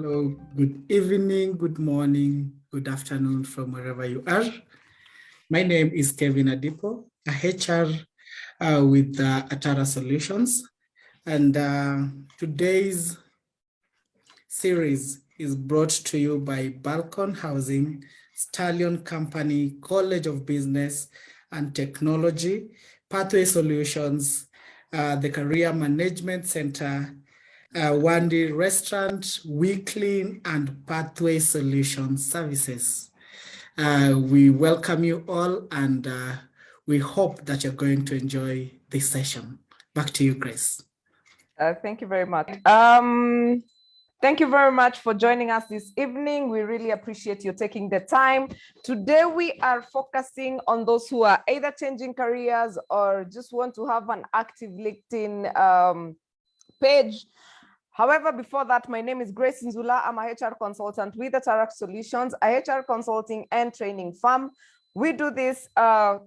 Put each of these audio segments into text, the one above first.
Hello, good evening, good morning, good afternoon from wherever you are. My name is Kevin Adipo, a HR with Atara Solutions. And today's series is brought to you by Balcon Housing, Stallion Company, College of Business and Technology, Pathway Solutions, the Career Management Center, Wandi Restaurant, Weekly, and Pathway Solutions Services. We welcome you all, and we hope that you're going to enjoy this session. Back to you, Grace. Thank you very much. Thank you very much for joining us this evening. We really appreciate you taking the time. Today, we are focusing on those who are either changing careers or just want to have an active LinkedIn page. However, before that, my name is Grace Nzula. I'm a HR consultant with Atara Solutions, a HR consulting and training firm. We do this,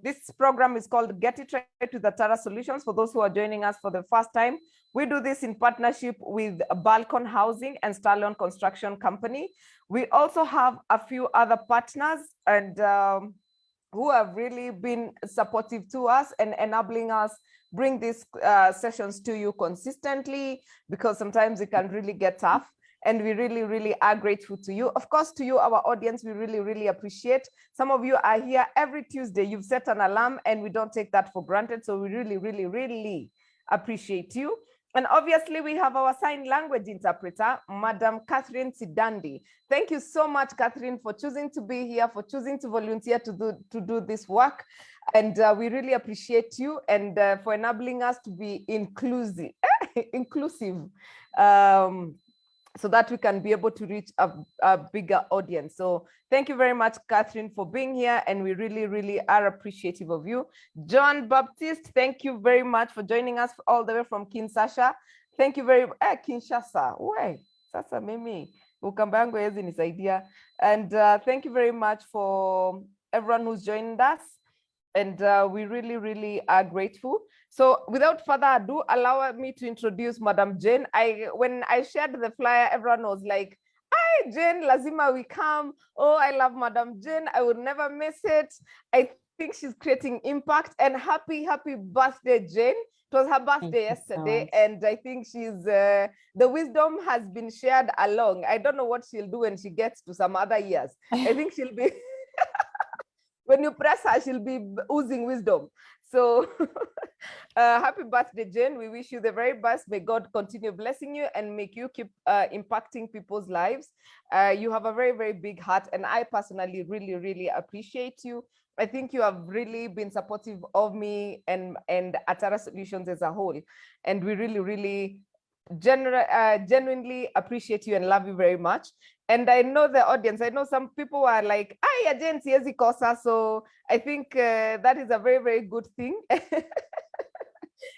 this program is called Get It Right with Atara Solutions. For those who are joining us for the first time, we do this in partnership with Balcon Housing and Stallion Construction Company. We also have a few other partners and who have really been supportive to us and enabling us bring these sessions to you consistently, because sometimes it can really get tough. And we really, really are grateful to you. Of course, to you, our audience, we really, really appreciate. Some of you are here every Tuesday. You've set an alarm and we don't take that for granted. So we really, really, really appreciate you. And obviously, we have our sign language interpreter, Madam Catherine Sidandi. Thank you so much, Catherine, for choosing to be here, for choosing to volunteer to do this work. And we really appreciate you and for enabling us to be inclusive, so that we can be able to reach a bigger audience. So thank you very much, Catherine, for being here. And we really, really are appreciative of you. John Baptiste, thank you very much for joining us all the way from Kinshasa. Thank you very much. Kinshasa, why? Sasa mimi, ukambango yezi nisaidia. And thank you very much for everyone who's joined us. And we really, really are grateful. So without further ado, allow me to introduce Madam Jane. When I shared the flyer, everyone was like, "Hi, Jane, lazima we come. Oh, I love Madam Jane. I would never miss it. I think she's creating impact." And happy birthday, Jane. It was her birthday yesterday, and I think she's the wisdom has been shared along. I don't know what she'll do when she gets to some other years. I think she'll be when you press her, she'll be oozing wisdom. So happy birthday, Jane. We wish you the very best. May God continue blessing you and make you keep impacting people's lives. You have a very, very big heart, and I personally really, really appreciate you. I think you have really been supportive of me and Atara Solutions as a whole. And we really, really genuinely appreciate you and love you very much. And I know the audience, I know some people are like, "Ay, Jane, siezi kosa." So I think that is a very, very good thing.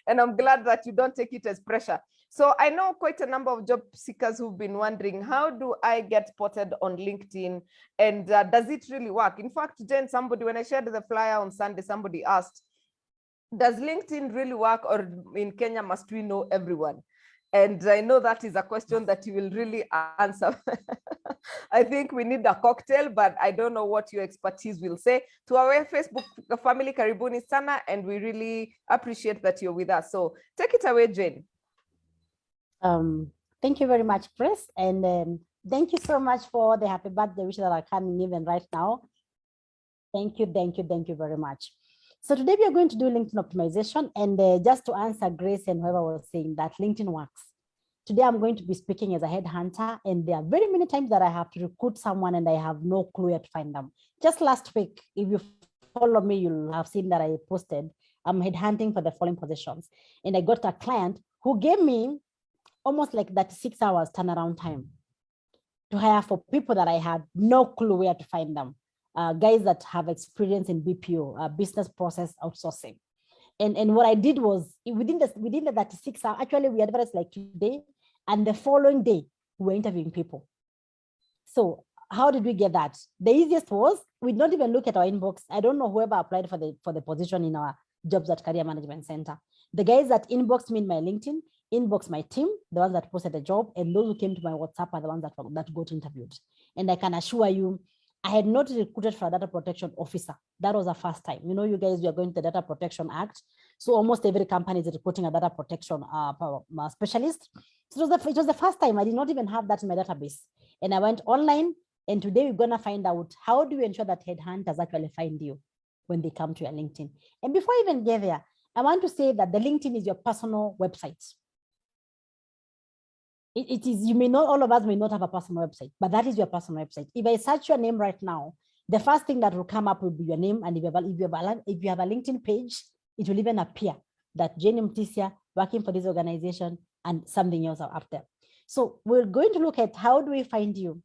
And I'm glad that you don't take it as pressure. So I know quite a number of job seekers who've been wondering, how do I get spotted on LinkedIn? And does it really work? In fact, Jane, when I shared the flyer on Sunday, somebody asked, does LinkedIn really work, or in Kenya, must we know everyone? And I know that is a question that you will really answer. I think we need a cocktail, but I don't know what your expertise will say. To our Facebook family, karibuni sana, and we really appreciate that you're with us. So take it away, Jane. Thank you very much, Chris. And thank you so much for the happy birthday wishes that are coming even right now. Thank you very much. So today we are going to do LinkedIn optimization, and just to answer Grace and whoever was saying that LinkedIn works. Today I'm going to be speaking as a headhunter, and there are very many times that I have to recruit someone and I have no clue where to find them. Just last week, if you follow me, you'll have seen that I posted, I'm headhunting for the following positions. And I got a client who gave me almost like that 6 hours turnaround time to hire for people that I had no clue where to find them. Guys that have experience in BPO, business process outsourcing. And what I did was within the 36 hours, actually we advertised like today, and the following day we were interviewing people. So how did we get that? The easiest was we don't even look at our inbox. I don't know whoever applied for the position in our jobs at Career Management Center. The guys that inboxed me in my LinkedIn, inbox my team, the ones that posted the job, and those who came to my WhatsApp are the ones that got interviewed. And I can assure you, I had not recruited for a data protection officer. That was the first time. You know, you guys, we are going to the Data Protection Act. So almost every company is recruiting a data protection specialist. So it was the first time. I did not even have that in my database. And I went online, and today we're gonna find out, how do you ensure that headhunters actually find you when they come to your LinkedIn? And before I even get there, I want to say that the LinkedIn is your personal website. It is, you may not, all of us may not have a personal website, but that is your personal website. If I search your name right now, the first thing that will come up will be your name. And if you have a LinkedIn page, it will even appear that Jane Mtisia working for this organization and something else are up there. So we're going to look at how do we find you?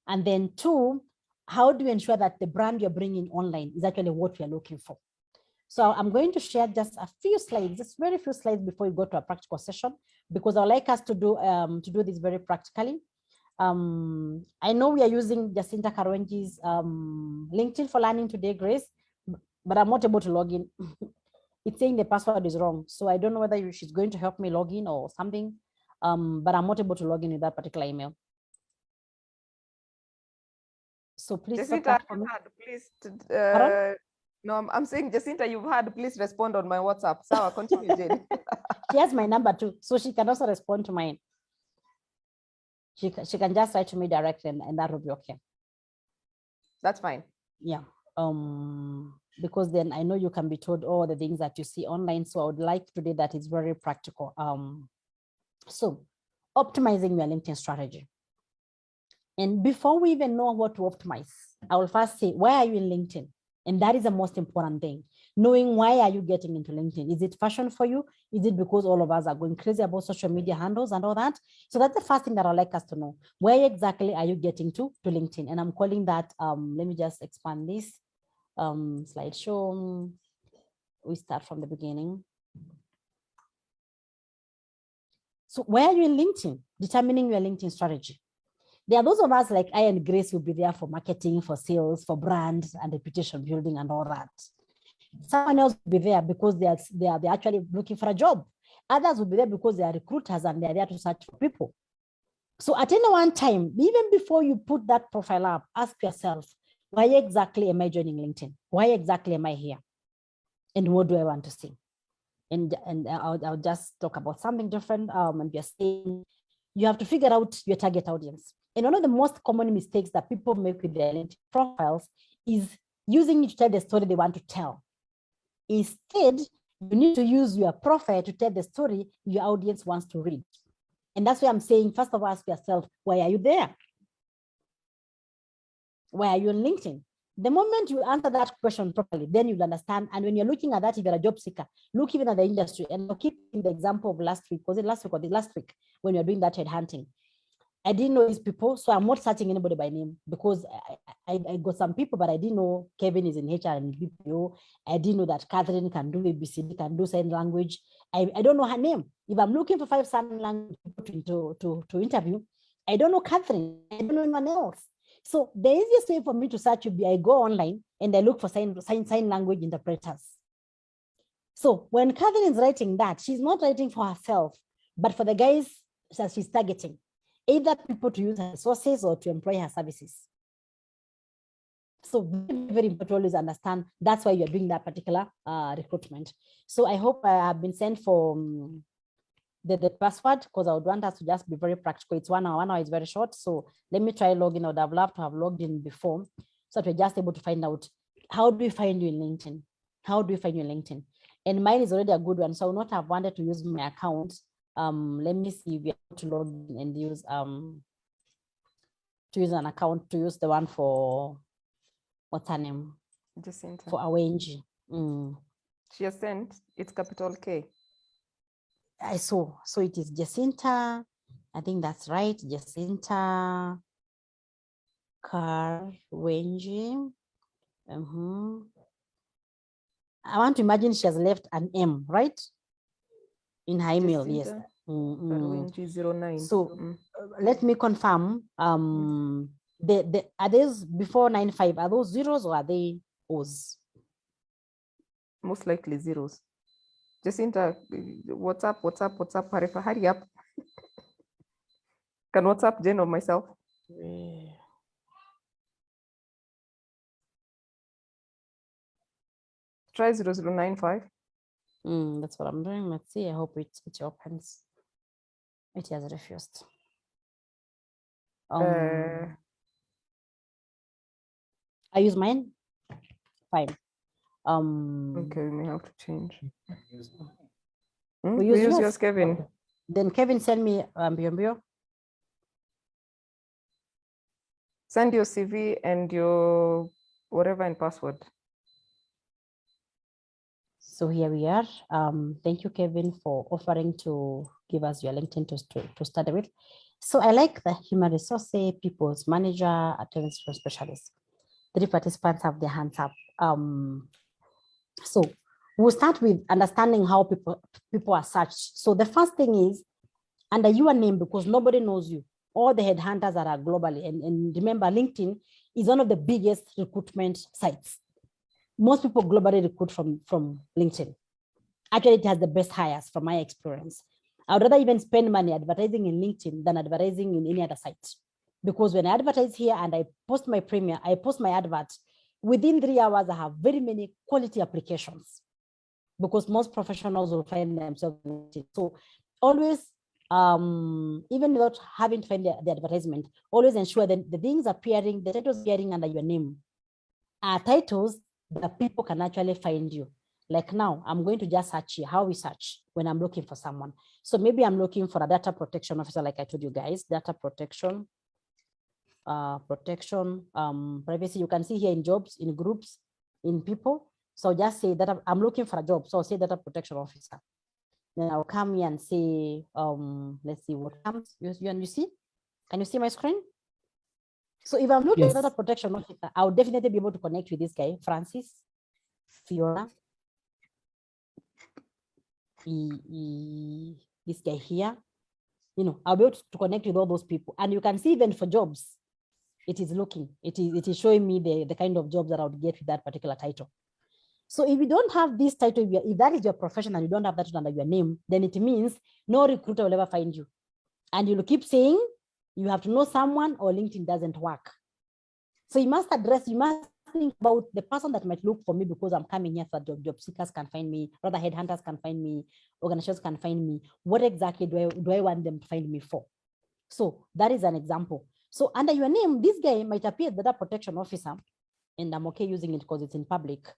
And then 2, how do you ensure that the brand you're bringing online is actually what we're looking for? So I'm going to share just a few slides, just very few slides before we go to a practical session, because I'd like us to do this very practically. I know we are using Jacinta Karwenji's LinkedIn for Learning today, Grace, but I'm not able to log in. It's saying the password is wrong. So I don't know whether she's going to help me log in or something, but I'm not able to log in with that particular email. So please, Jacinta, please. No, I'm saying, Jacinta, you've had, please respond on my WhatsApp. So continue, Jane. She has my number too, so she can also respond to mine. She can just write to me directly, and that will be okay. That's fine. Yeah. Because then I know you can be told all the things that you see online. So I would like today that is very practical. So optimizing your LinkedIn strategy. And before we even know what to optimize, I will first say, why are you in LinkedIn? And that is the most important thing. Knowing why are you getting into LinkedIn? Is it fashion for you? Is it because all of us are going crazy about social media handles and all that? So that's the first thing that I'd like us to know. Where exactly are you getting to LinkedIn? And I'm calling that, let me just expand this slideshow. We start from the beginning. So where are you in LinkedIn? Determining your LinkedIn strategy. There are those of us like I and Grace will be there for marketing, for sales, for brands and reputation building and all that. Someone else will be there because they are actually looking for a job. Others will be there because they are recruiters and they're there to search for people. So at any one time, even before you put that profile up, ask yourself, why exactly am I joining LinkedIn? Why exactly am I here? And what do I want to see? And I'll just talk about something different. And just saying, you have to figure out your target audience. And one of the most common mistakes that people make with their LinkedIn profiles is using it to tell the story they want to tell. Instead, you need to use your profile to tell the story your audience wants to read. And that's why I'm saying, first of all, ask yourself, why are you there? Why are you on LinkedIn? The moment you answer that question properly, then you'll understand. And when you're looking at that, if you're a job seeker, look even at the industry. And I'll keep the example of last week. Was it last week or the last week when you're doing that headhunting? I didn't know these people, so I'm not searching anybody by name because I got some people, but I didn't know Kevin is in HR and BPO. I didn't know that Catherine can do ABCD, can do sign language. I don't know her name. If I'm looking for 5 sign language people to interview, I don't know Catherine. I don't know anyone else. So the easiest way for me to search would be I go online and I look for sign language interpreters. So when Catherine is writing that, she's not writing for herself, but for the guys that she's targeting, either people to use her resources or to employ her services. So very, very important to always understand that's why you're doing that particular recruitment. So I hope I have been sent for the password, because I would want us to just be very practical. It's 1 hour. 1 hour is very short. So let me try login. I would have loved to have logged in before, so that we're just able to find out, how do we find you in LinkedIn? How do we find you in LinkedIn? And mine is already a good one, so I would not have wanted to use my account. Let me see if we have to log in and use an account, to use the one for, what's her name? Jacinta. For Awenji. She has sent, it's capital K. I saw. So it is Jacinta. I think that's right. Jacinta Karwenji. I want to imagine she has left an M, right? In her email, yes. Karwenji 09. So let me confirm. Are those before 95? Are those zeros or are they O's? Most likely zeros. Jacinta, what's up? Hurry up. Can WhatsApp Jen or myself? Try 0095. That's what I'm doing. Let's see. I hope it opens. It has refused. I use mine. Fine. Okay, we may have to change. We We use use yours, Kevin. Okay. Then Kevin, send me Bio. Send your CV and your whatever and password. So here we are. Thank you, Kevin, for offering to give us your LinkedIn to start with. So I like the human resources, people's manager, attendance specialist. 3 participants have their hands up. So we'll start with understanding how people are searched. So the first thing is under your name, because nobody knows you. All the headhunters that are globally. And remember, LinkedIn is one of the biggest recruitment sites. Most people globally recruit from LinkedIn. Actually, it has the best hires from my experience. I would rather even spend money advertising in LinkedIn than advertising in any other site. Because when I advertise here and I post my premiere, I post my advert, within 3 hours, I have very many quality applications because most professionals will find themselves in LinkedIn. So always, even without having to find the advertisement, always ensure that the things appearing, the titles appearing under your name are titles that people can actually find you. Like now, I'm going to just search here, how we search when I'm looking for someone. So maybe I'm looking for a data protection officer, like I told you guys, data protection, privacy. You can see here in jobs, in groups, in people. So just say that I'm looking for a job. So I'll say data protection officer. Then I'll come here and say, let's see what comes. You see? Can you see my screen? So if I'm looking at data protection officer, I'll definitely be able to connect with this guy, Francis, Fiona, this guy here. You know, I'll be able to connect with all those people. And you can see even for jobs, it is showing me the kind of jobs that I would get with that particular title. So if you don't have this title, if that is your profession and you don't have that under your name, then it means no recruiter will ever find you. And you'll keep saying you have to know someone or LinkedIn doesn't work. So you must think about the person that might look for me because I'm coming here so that job seekers can find me, rather headhunters can find me, organizations can find me. What exactly do I want them to find me for? So that is an example. So under your name, this guy might appear as data protection officer, and I'm okay using it because it's in public.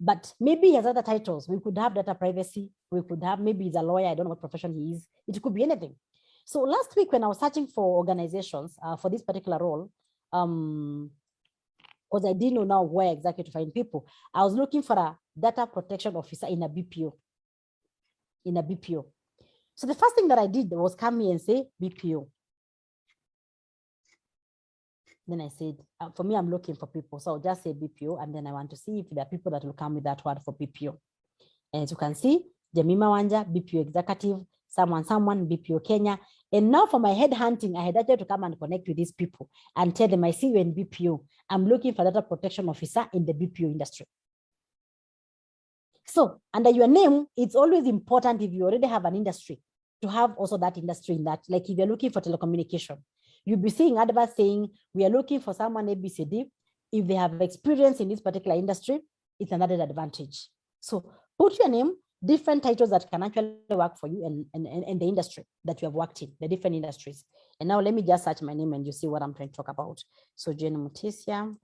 But maybe he has other titles. We could have data privacy. We could have, maybe he's a lawyer. I don't know what profession he is. It could be anything. So last week when I was searching for organizations for this particular role, because I didn't know now where exactly to find people, I was looking for a data protection officer in a BPO. So the first thing that I did was come here and say BPO. Then I said, for me, I'm looking for people. So I'll just say BPO. And then I want to see if there are people that will come with that word for BPO. And as you can see, Jemima Wanja, BPO executive, someone, BPO Kenya. And now for my headhunting, I had actually to come and connect with these people and tell them, I see you in BPO. I'm looking for data protection officer in the BPO industry. So under your name, it's always important if you already have an industry to have also that industry in that. Like if you're looking for telecommunication, you'll be seeing adverts saying, we are looking for someone ABCD. If they have experience in this particular industry, it's another advantage. So put your name, different titles that can actually work for you and the industry that you have worked in, the different industries. And now let me just search my name and you see what I'm trying to talk about. So Jane Mutisia,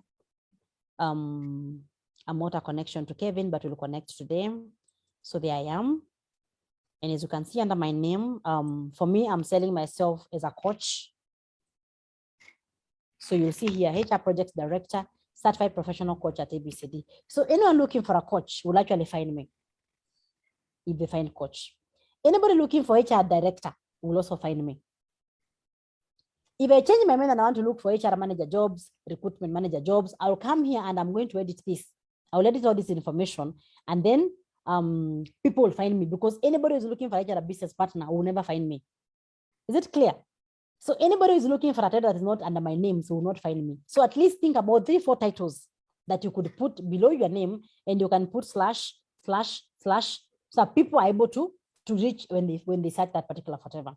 I'm not a connection to Kevin, but we'll connect to them. So there I am. And as you can see under my name, for me, I'm selling myself as a coach. So you'll see here, HR Project Director, Certified Professional Coach at ABCD. So anyone looking for a coach will actually find me if they find coach. Anybody looking for HR Director will also find me. If I change my mind and I want to look for HR manager jobs, recruitment manager jobs, I'll come here and I'm going to edit this. I'll edit all this information and then people will find me because anybody who's looking for HR business partner will never find me. Is it clear? So anybody who's looking for a title that is not under my name, so will not find me. So at least think about 3-4 titles that you could put below your name and you can put // So people are able to reach when they search that particular whatever.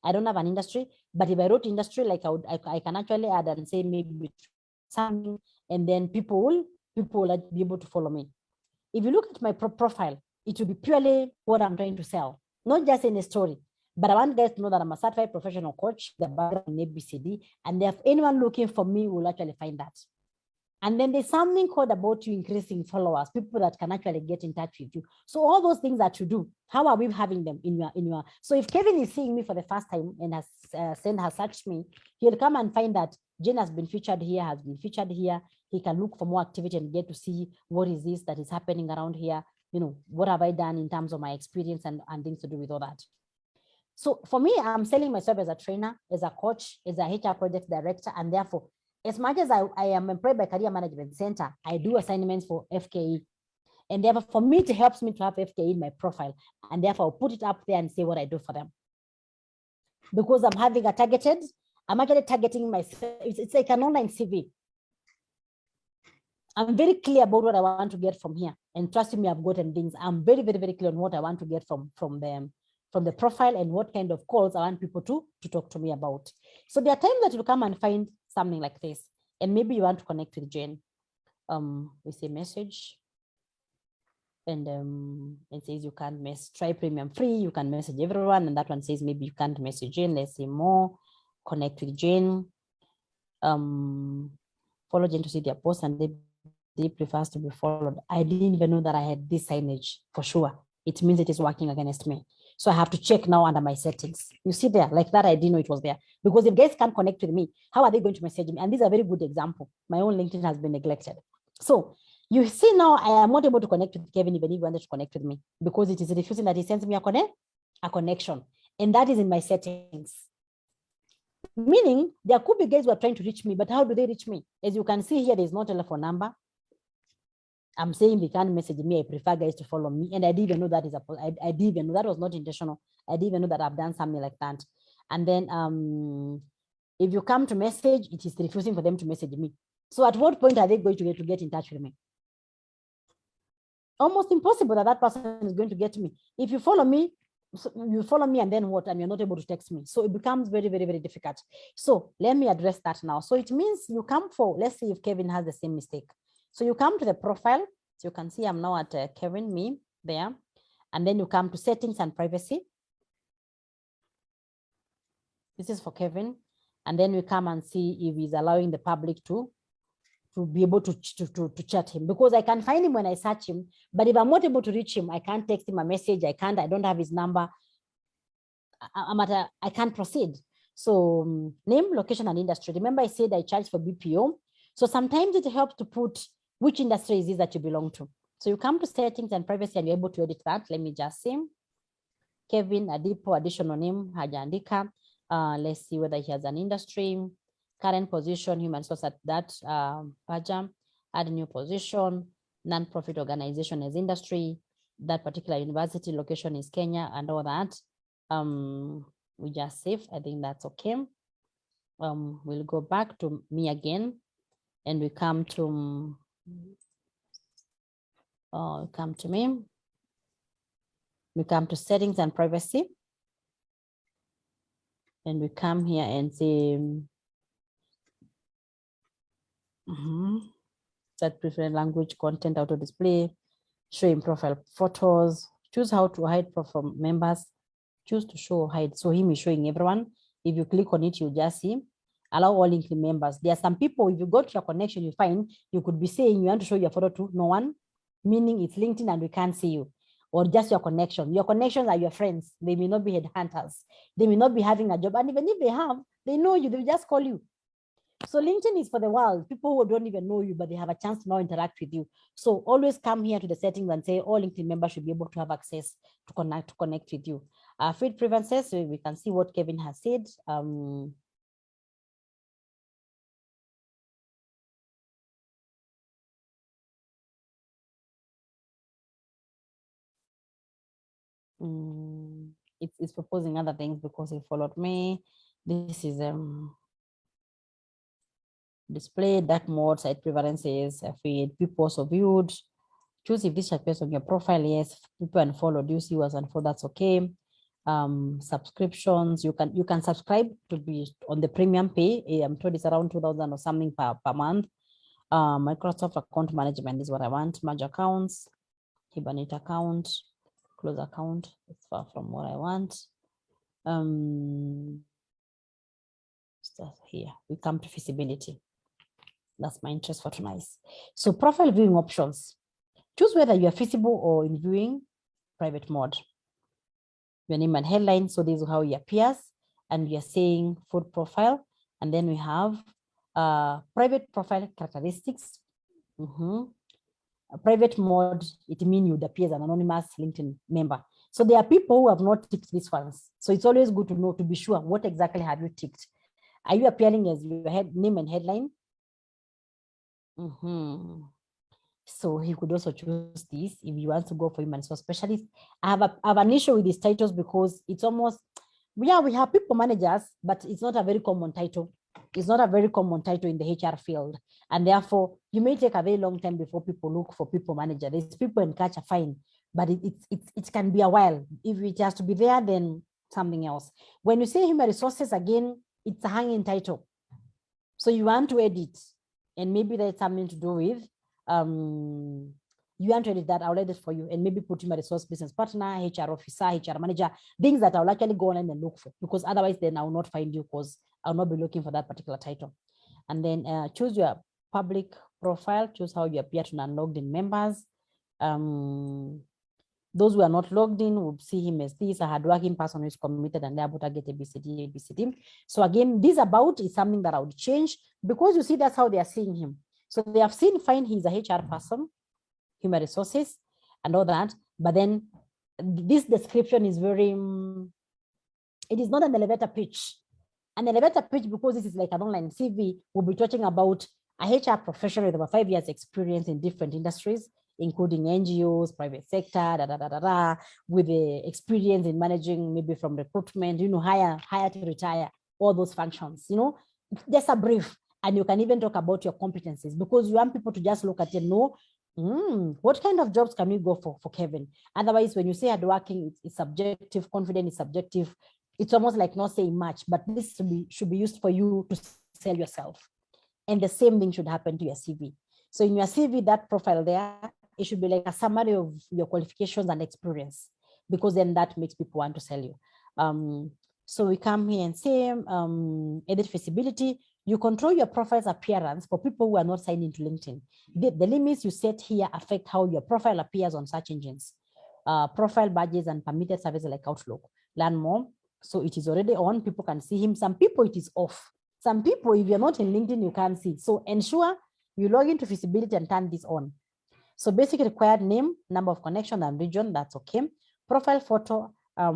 I don't have an industry, but if I wrote industry, like I can actually add and say maybe something, and then people will be able to follow me. If you look at my profile, it will be purely what I'm trying to sell, not just in a story. But I want guys to know that I'm a certified professional coach, the background in ABCD, and if anyone looking for me will actually find that. And then there's something called about you increasing followers, people that can actually get in touch with you. So all those things that you do, how are we having them in your? So if Kevin is seeing me for the first time and has searched me, he'll come and find that Jane has been featured here, has been featured here. He can look for more activity and get to see what is this that is happening around here. You know, what have I done in terms of my experience and things to do with all that. So for me, I'm selling myself as a trainer, as a coach, as a HR project director, and therefore, as much as I am employed by Career Management Center, I do assignments for FKE. And therefore, for me, it helps me to have FKE in my profile. And therefore, I'll put it up there and say what I do for them. Because I'm having a targeted, I'm actually targeting myself. It's like an online CV. I'm very clear about what I want to get from here. And trust me, I've gotten things. I'm very, very, very clear on what I want to get from the profile and what kind of calls I want people to talk to me about. So there are times that you'll come and find something like this, and maybe you want to connect with Jane. We say message, and it says you can't try premium free, you can message everyone, and that one says maybe you can't message Jane. Let's say more, connect with Jane, follow Jane to see their posts, and they prefers to be followed. I didn't even know that I had this signage for sure. It means it is working against me. So I have to check now under my settings. You see there, like that, I didn't know it was there. Because if guys can't connect with me, how are they going to message me? And this is a very good example. My own LinkedIn has been neglected. So you see now, I am not able to connect with Kevin even if he wanted to connect with me, because it is refusing that he sends me a connection. And that is in my settings. Meaning there could be guys who are trying to reach me, but how do they reach me? As you can see here, there's no telephone number. I'm saying they can't message me. I prefer guys to follow me. And I didn't even know that I didn't even know that was not intentional. I didn't even know that I've done something like that. And then if you come to message, it is refusing for them to message me. So at what point are they going to get in touch with me? Almost impossible that person is going to get to me. If you follow me, and then what? And you're not able to text me. So it becomes very, very, very difficult. So let me address that now. So it means you come for, let's see if Kevin has the same mistake. So you come to the profile. So you can see I'm now at Kevin, me there. And then you come to settings and privacy. This is for Kevin. And then we come and see if he's allowing the public to be able to chat him, because I can find him when I search him. But if I'm not able to reach him, I can't text him a message. I don't have his number. I can't proceed. So name, location, and industry. Remember I said I charge for BPO. So sometimes it helps to put which industry is this that you belong to. So you come to settings and privacy and you're able to edit that. Let me just see. Kevin Adipo, additional name, hajaandika. Let's see whether he has an industry. Current position, human source at that, Pajam. Add new position, non-profit organization as industry. That particular university location is Kenya and all that. We just save. I think that's okay. We'll go back to me again. And we come to me. We come to settings and privacy. And we come here and say, set preferred language, content, auto display, showing profile photos, choose how to hide profile members, choose to show or hide. So him is showing everyone. If you click on it, you just see. Allow all LinkedIn members. There are some people, if you go to your connection, you find you could be saying you want to show your photo to no one, meaning it's LinkedIn and we can't see you, or just your connection. Your connections are your friends. They may not be headhunters. They may not be having a job. And even if they have, they know you, they will just call you. So LinkedIn is for the world, people who don't even know you, but they have a chance to now interact with you. So always come here to the settings and say all LinkedIn members should be able to have access to connect with you. Feed preferences, so we can see what Kevin has said. It's proposing other things because he followed me. This is display dark mode, site preferences, feed, people also viewed, Choose if this appears on your profile. Yes, people unfollowed. You see what's unfollowed, that's okay. Subscriptions, you can subscribe to be on the premium pay. I'm told it's around 2,000 or something per month. Microsoft account management is what I want. Merge accounts, Hibernate account, close account. It's far from what I want. Here we come to feasibility. That's my interest for tonight. So profile viewing options. Choose whether you are feasible or in viewing private mode. Your name and headline. So this is how it appears. And we are saying food profile. And then we have private profile characteristics. A private mode, it means you appear as an anonymous LinkedIn member. So there are people who have not ticked these ones. So it's always good to know, to be sure, what exactly have you ticked? Are you appearing as your name and headline? So he could also choose this if you want to go for human resource specialist. I have an issue with these titles because it's almost, yeah, we have people managers, but it's not a very common title. It's not a very common title in the HR field. And therefore, you may take a very long time before people look for people manager. There's people in culture, fine, but it can be a while. If it has to be there, then something else. When you say human resources, again, it's a hanging title. So you want to edit, and maybe there's something to do with, you want to edit that, I'll edit for you, and maybe put human resource business partner, HR officer, HR manager, things that I'll actually go online and look for, because otherwise then I will not find you, because I'll not be looking for that particular title. And then choose your public profile, choose how you appear to non-logged in members. Those who are not logged in will see him as this, a hardworking person who is committed and able to get ABCD, ABCD. So again, this about is something that I would change, because you see that's how they are seeing him. So they have seen fine, he's a HR person, human resources and all that, but then this description is very, it is not an elevator pitch. An elevator pitch, because this is like an online CV, will be talking about a HR professional with over 5 years experience in different industries, including NGOs, private sector, with the experience in managing, maybe from recruitment, hire to retire, all those functions, just a brief. And you can even talk about your competencies, because you want people to just look at it and know, what kind of jobs can we go for Kevin? Otherwise, when you say hardworking, it's subjective, confident is subjective. It's almost like not saying much, but this should be used for you to sell yourself. And the same thing should happen to your CV. So in your CV, that profile there, it should be like a summary of your qualifications and experience, because then that makes people want to sell you. So we come here and say, edit feasibility. You control your profile's appearance for people who are not signed into LinkedIn. The limits you set here affect how your profile appears on search engines. Profile badges and permitted services like Outlook. Learn more. So it is already on, people can see him. Some people it is off. Some people, if you're not in LinkedIn, you can't see. So ensure you log into feasibility and turn this on. So basically required name, number of connection and region, that's okay. Profile photo, I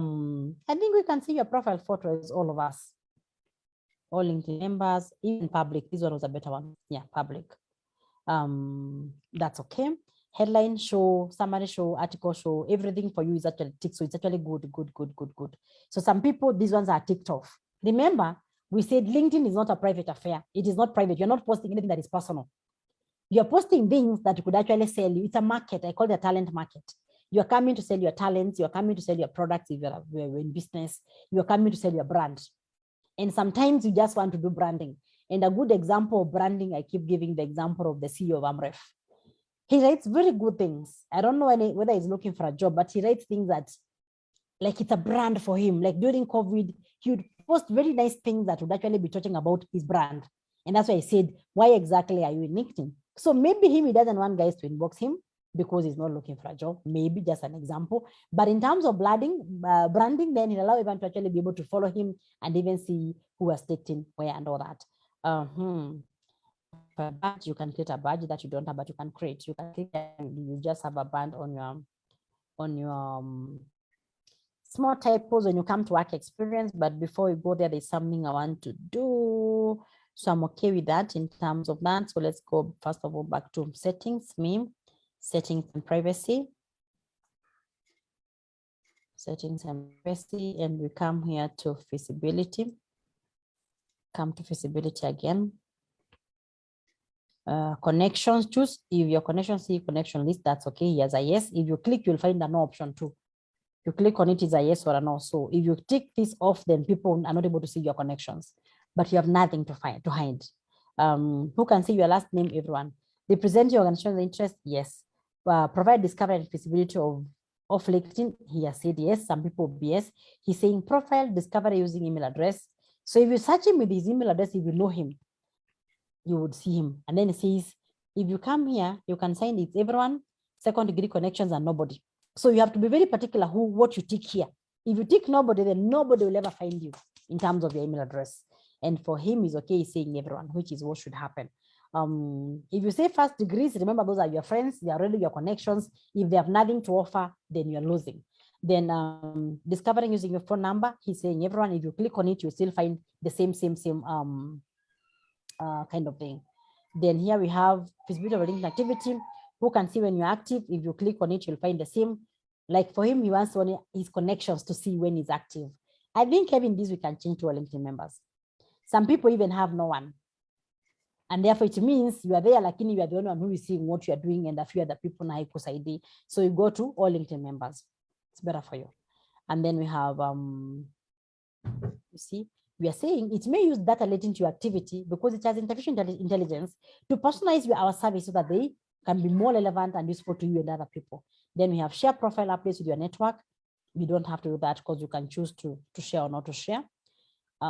think we can see your profile photo is all of us. All LinkedIn members, even public, this one was a better one. Yeah, public. That's okay. Headline show, summary show, article show, everything for you is actually ticked. So it's actually good. So some people, these ones are ticked off. Remember, we said LinkedIn is not a private affair. It is not private. You're not posting anything that is personal. You're posting things that could actually sell you. It's a market. I call it a talent market. You're coming to sell your talents. You're coming to sell your products if you're in business. You're coming to sell your brand. And sometimes you just want to do branding. And a good example of branding, I keep giving the example of the CEO of Amref. He writes very good things. I don't know whether he's looking for a job, but he writes things that, like, it's a brand for him. Like during COVID, he would post very nice things that would actually be talking about his brand. And that's why I said, why exactly are you in LinkedIn? So maybe he doesn't want guys to inbox him because he's not looking for a job. Maybe just an example. But in terms of branding, then he'll allow everyone to actually be able to follow him and even see who has taken where and all that. A badge, you can create a badge that you don't have, but you can create. You just have a band on your small typos when you come to work experience. But before we go there, there's something I want to do. So I'm okay with that in terms of that. So let's go first of all back to settings, settings and privacy. Settings and privacy, and we come here to feasibility. Come to feasibility again. Connections, choose if your connection see connection list, that's okay. Yes, a yes. If you click, you'll find a no option too. You click on it, is a yes or a no. So if you tick this off, then people are not able to see your connections, but you have nothing to hide. Who can see your last name? Everyone. Represent your organization's interest? Yes. Provide discovery and visibility of LinkedIn. He has said yes. Some people yes. He's saying profile discovery using email address. So if you search him with his email address, if you know him, you would see him. And then it says, if you come here, you can sign it's everyone, second degree connections and nobody. So you have to be very particular what you tick here. If you tick nobody, then nobody will ever find you in terms of your email address. And for him, is okay saying everyone, which is what should happen. If you say first degrees, remember those are your friends, they are already your connections. If they have nothing to offer, then you're losing. Then discovering using your phone number, he's saying everyone, if you click on it, you still find the same kind of thing. Then here we have visibility of LinkedIn activity. Who can see when you're active? If you click on it, you'll find the same. Like for him, he wants his connections to see when he's active. I think having this, we can change to our LinkedIn members. Some people even have no one. And therefore it means you are there, like you are the only one who is seeing what you are doing, and a few other people na ID. So you go to all LinkedIn members. It's better for you. And then we have, you see, we are saying it may use data relating to your activity because it has artificial intelligence to personalize our service so that they can be more relevant and useful to you and other people. Then we have share profile updates with your network. You don't have to do that because you can choose to share or not to share.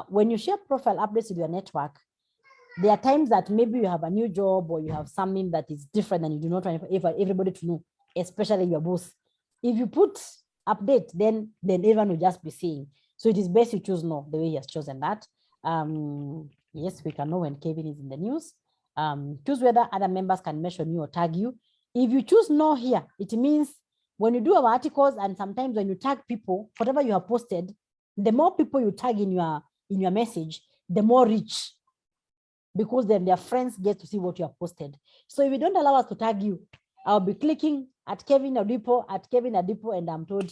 When you share profile updates with your network, there are times that maybe you have a new job or you have something that is different and you do not want everybody to know, especially your boss. If you put update, then everyone will just be seeing. So it is best you choose no, the way he has chosen that. Yes, we can know when Kevin is in the news. Choose whether other members can mention you or tag you. If you choose no here, it means when you do our articles and sometimes when you tag people, whatever you have posted, the more people you tag in your message, the more reach, because then their friends get to see what you have posted. So if you don't allow us to tag you, I'll be clicking at Kevin Adipo, and I'm told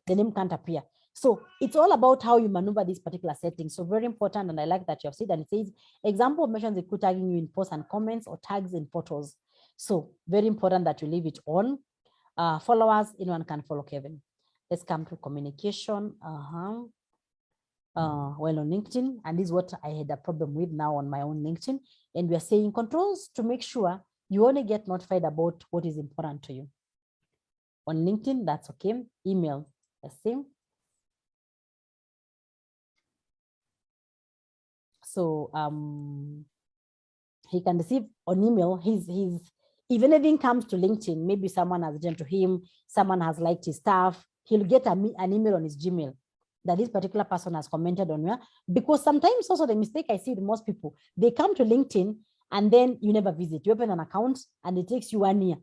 the name can't appear. So it's all about how you maneuver these particular settings. So very important, and I like that you have said, and it says, example mentions include tagging you in posts and comments or tags in photos. So very important that you leave it on. Followers, anyone can follow Kevin. Let's come to communication. Well, on LinkedIn, and this is what I had a problem with now on my own LinkedIn. And we are saying controls to make sure you only get notified about what is important to you. On LinkedIn, that's okay. Email, the same. So he can receive on email, if anything comes to LinkedIn, maybe someone has written to him, someone has liked his stuff, he'll get an email on his Gmail that this particular person has commented on you. Because sometimes also the mistake I see with most people, they come to LinkedIn and then you never visit. You open an account and it takes you 1 year.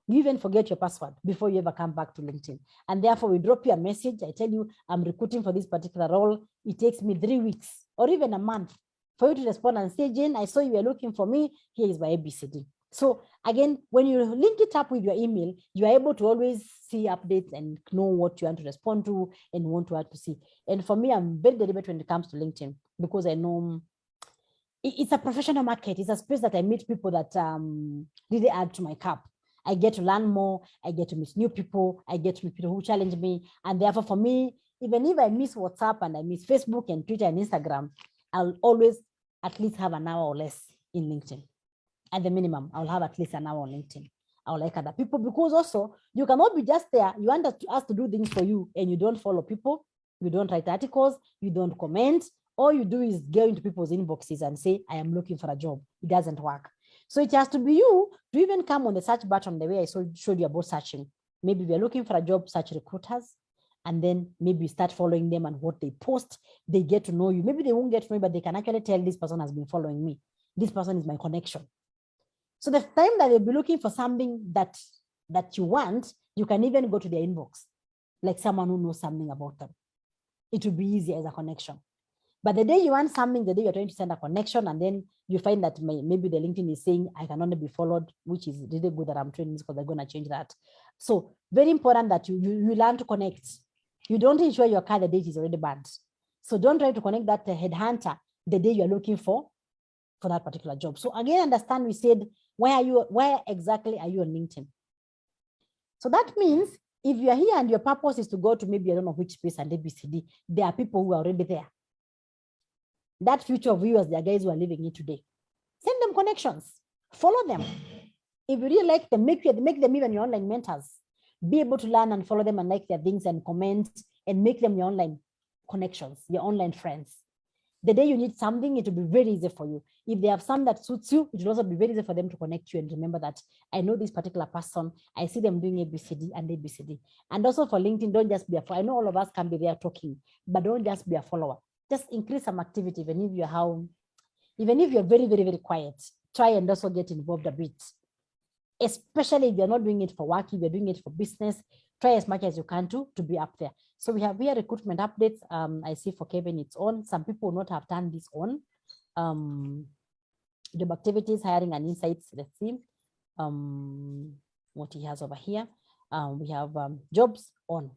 You even forget your password before you ever come back to LinkedIn. And therefore we drop you a message. I tell you, I'm recruiting for this particular role. It takes me 3 weeks or even a month for you to respond and say, Jane, I saw you were looking for me. Here is my ABCD. So again, when you link it up with your email, you are able to always see updates and know what you want to respond to and want to see. And for me, I'm very deliberate when it comes to LinkedIn because I know it's a professional market. It's a space that I meet people that really add to my cup. I get to learn more. I get to meet new people. I get to meet people who challenge me. And therefore, for me, even if I miss WhatsApp and I miss Facebook and Twitter and Instagram, I'll always at least have an hour or less in LinkedIn. At the minimum, I'll have at least an hour on LinkedIn. I'll like other people because also you cannot be just there. You want us to do things for you and you don't follow people. You don't write articles. You don't comment. All you do is go into people's inboxes and say, I am looking for a job. It doesn't work. So it has to be you to even come on the search button the way I showed you about searching. Maybe we're looking for a job, search recruiters, and then maybe start following them and what they post, they get to know you. Maybe they won't get to know you, but they can actually tell this person has been following me. This person is my connection. So the time that they'll be looking for something that you want, you can even go to their inbox, like someone who knows something about them. It will be easier as a connection. But the day you want something, the day you're trying to send a connection, and then you find that maybe the LinkedIn is saying, I can only be followed, which is really good that I'm training because they're going to change that. So very important that you learn to connect. You don't insure your car the day it is already bad. So don't try to connect that headhunter the day you're looking for for that particular job. So again, understand we said, where exactly are you on LinkedIn? So that means if you are here and your purpose is to go to maybe, I don't know which space and ABCD, there are people who are already there. That future viewers, there are guys who are living it today. Send them connections, follow them. If you really like them, make them even your online mentors. Be able to learn and follow them and like their things and comment and make them your online connections, your online friends. The day you need something, it will be very easy for you. If they have some that suits you, it will also be very easy for them to connect you and remember that I know this particular person, I see them doing ABCD and ABCD. And also for LinkedIn, don't just be a follower. I know all of us can be there talking, but don't just be a follower. Just increase some activity, even if you're very, very, very quiet. Try and also get involved a bit. Especially if you're not doing it for work, if you're doing it for business, try as much as you can to be up there. So we have here recruitment updates. I see for Kevin it's on. Some people will not have turned this on. Job activities, hiring and insights. Let's see what he has over here. We have jobs on.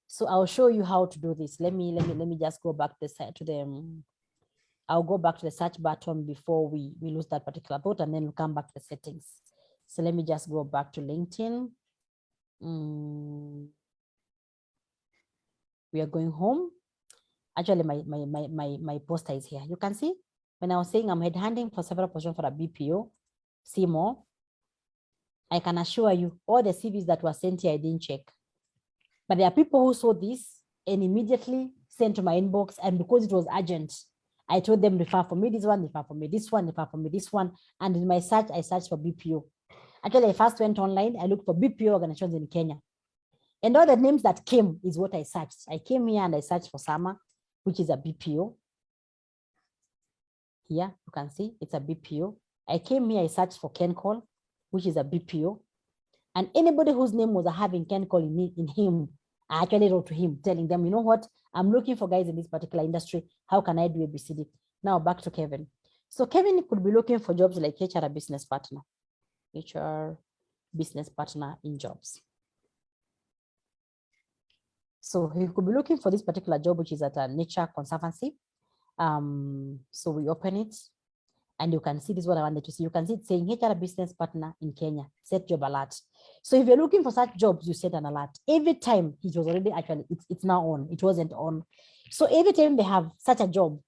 So I'll show you how to do this. Let me just go back to the I'll go back to the search button before we lose that particular thought, and then we'll come back to the settings. So let me just go back to LinkedIn. We are going home. Actually, my poster is here. You can see when I was saying I'm headhunting for several positions for a BPO, see more. I can assure you all the CVs that were sent here, I didn't check. But there are people who saw this and immediately sent to my inbox. And because it was urgent, I told them, refer for me this one, refer for me this one, refer for me this one. And in my search, I searched for BPO. Actually, I first went online. I looked for BPO organizations in Kenya. And all the names that came is what I searched. I came here and I searched for Sama, which is a BPO. Here, you can see it's a BPO. I came here, I searched for Kencall, which is a BPO. And anybody whose name was having Kencall in him, I actually wrote to him telling them, you know what, I'm looking for guys in this particular industry. How can I do ABCD? Now back to Kevin. So Kevin could be looking for jobs like HR business partner. HR business partner in jobs. So he could be looking for this particular job, which is at a Nature Conservancy. So we open it and you can see this is what I wanted to see. You can see it saying HR business partner in Kenya, set job alert. So if you're looking for such jobs, you set an alert. Every time it was already actually, it's now on, it wasn't on. So every time they have such a job,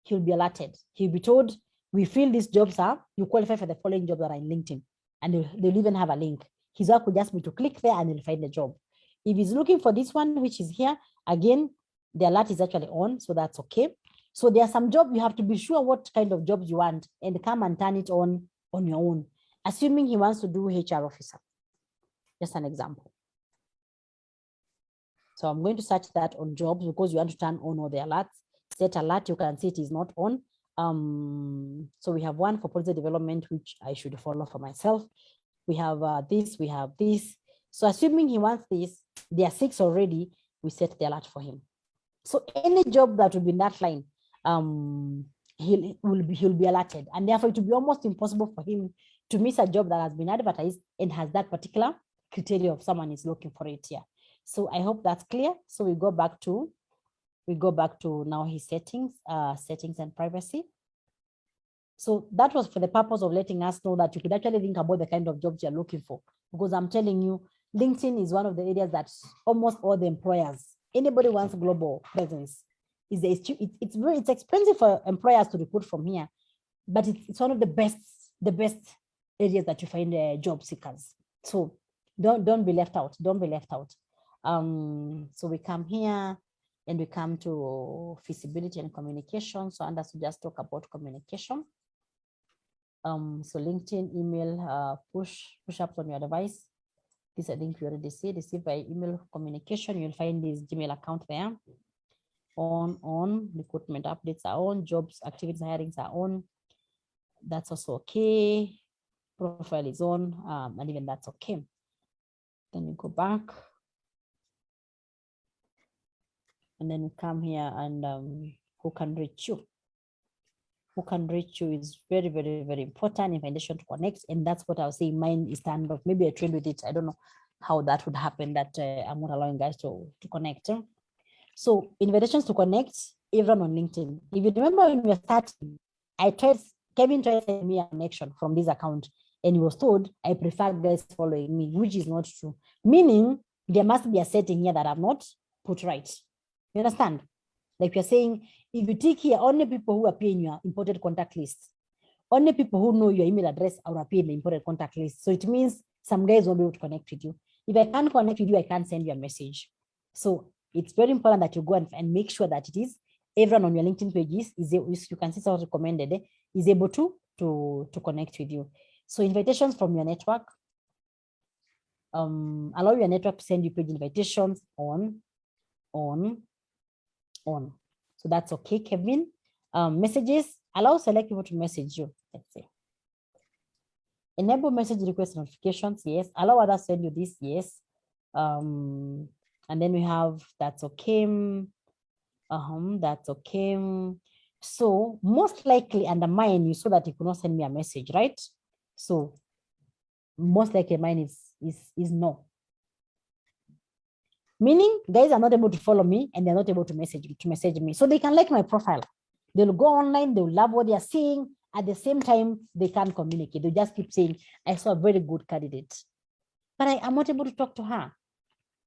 he'll be alerted. He'll be told, we feel these jobs are, you qualify for the following jobs that are in LinkedIn. And they'll even have a link. His work would just be to click there and he'll find the job. If he's looking for this one, which is here, again, the alert is actually on, so that's okay. So there are some jobs you have to be sure what kind of jobs you want and come and turn it on your own, assuming he wants to do HR officer. Just an example. So I'm going to search that on jobs because you want to turn on all the alerts. Set alert, you can see it is not on. So we have one for policy development, which I should follow for myself. We have this, we have this. So assuming he wants this, there are 6 already, we set the alert for him. So any job that will be in that line, he'll be alerted. And therefore it will be almost impossible for him to miss a job that has been advertised and has that particular criteria of someone is looking for it here. So I hope that's clear. So we go back to now his settings and privacy. So that was for the purpose of letting us know that you could actually think about the kind of jobs you're looking for. Because I'm telling you, LinkedIn is one of the areas that almost all the employers, anybody wants global presence. It's expensive for employers to recruit from here, but it's one of the best areas that you find job seekers. So don't be left out. Don't be left out. So we come here and we come to feasibility and communication. So Anders will just talk about communication. So LinkedIn, email, push-ups on your device. This I think you already see. Receive by email communication. You'll find this Gmail account there. On, recruitment updates are on, jobs, activities, hirings are on. That's also okay. Profile is on, and even that's okay. Then we go back. And then we come here and who can reach you? Who can reach you is very, very, very important. Invitation to connect. And that's what I was saying. Mine is turned off. Maybe I trained with it. I don't know how that would happen, that I'm not allowing guys to connect. So invitations to connect, everyone on LinkedIn. If you remember when we were starting, I tried Kevin tried to send me a connection from this account, and he was told, I prefer guys following me, which is not true. Meaning there must be a setting here that I've not put right. You understand? Like you're saying, if you tick here, only people who appear in your imported contact list, only people who know your email address are appear in the imported contact list. So it means some guys won't be able to connect with you. If I can't connect with you, I can't send you a message. So it's very important that you go and make sure that it is everyone on your LinkedIn pages is you can see someone recommended is able to connect with you. So invitations from your network. Allow your network to send you page invitations on. So that's okay, Kevin. Messages, allow select people to message you. Let's say. Enable message request notifications, yes. Allow others send you this, yes. And then we have that's okay. That's okay. So most likely under mine, you saw that you could not send me a message, right? So most likely mine is no. Meaning guys are not able to follow me and they're not able to message me. So they can like my profile. They'll go online, they'll love what they're seeing. At the same time, they can't communicate. They just keep saying, I saw a very good candidate, but I am not able to talk to her,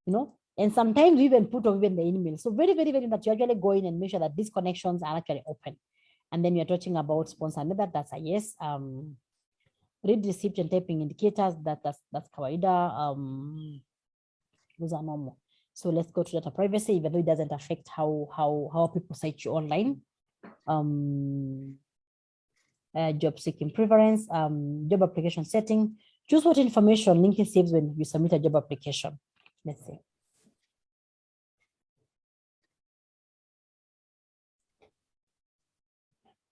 you know? And sometimes we even put even the email. So very, very, very that you actually go in and make sure that these connections are actually open. And then you're talking about sponsor. That's a yes. Read receipt and typing indicators. That's kawaida. Those are normal. So let's go to data privacy, even though it doesn't affect how people cite you online. Job seeking preference, job application setting. Choose what information LinkedIn saves when you submit a job application. Let's see.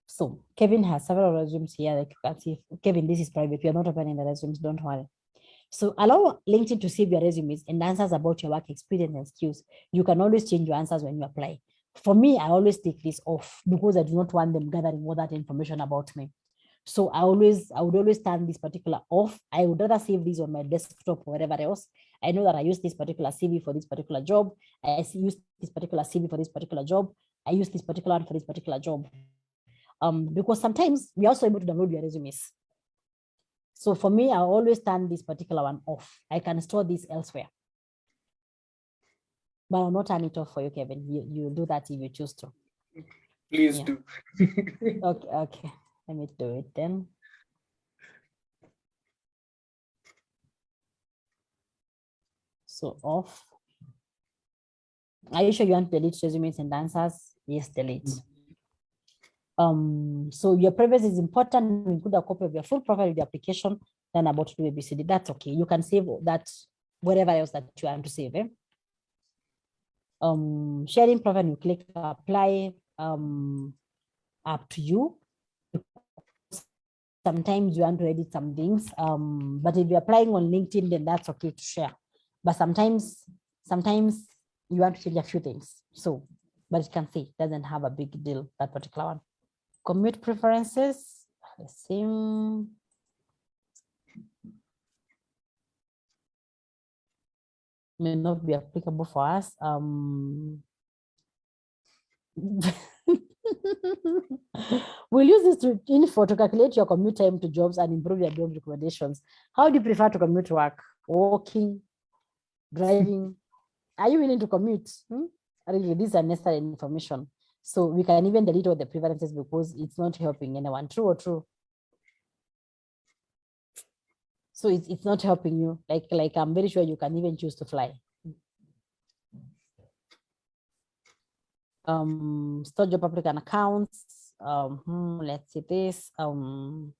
So Kevin has several resumes here. Like you can see, Kevin, this is private. You're not opening the resumes, don't worry. So allow LinkedIn to save your resumes and answers about your work experience and skills. You can always change your answers when you apply. For me, I always take this off because I do not want them gathering all that information about me. So I would always turn this particular off. I would rather save these on my desktop or whatever else. I know that I use this particular CV for this particular job. I use this particular CV for this particular job. I use this particular one for this particular job. Because sometimes we're also able to download your resumes. So for me, I always turn this particular one off. I can store this elsewhere. But I'll not turn it off for you, Kevin. You do that if you choose to. Please do. Okay. Let me do it then. So off. Are you sure you want to delete resumes and answers? Yes, delete. So your privacy is important. Include a copy of your full profile with the application, then about to do ABCD. That's okay. You can save that whatever else that you want to save. Sharing profile, you click apply. Up to you. Sometimes you want to edit some things, but if you're applying on LinkedIn, then that's okay to share. But sometimes you want to change a few things. So, but you can see it doesn't have a big deal, that particular one. Commute preferences, the same. May not be applicable for us. We'll use this info to calculate your commute time to jobs and improve your job recommendations. How do you prefer to commute to work? Walking, driving? Are you willing to commute? Really, these are necessary information. So we can even delete all the preferences because it's not helping anyone. True or true? So it's not helping you. Like I'm very sure you can even choose to fly. Store job applicant accounts. Let's see this. You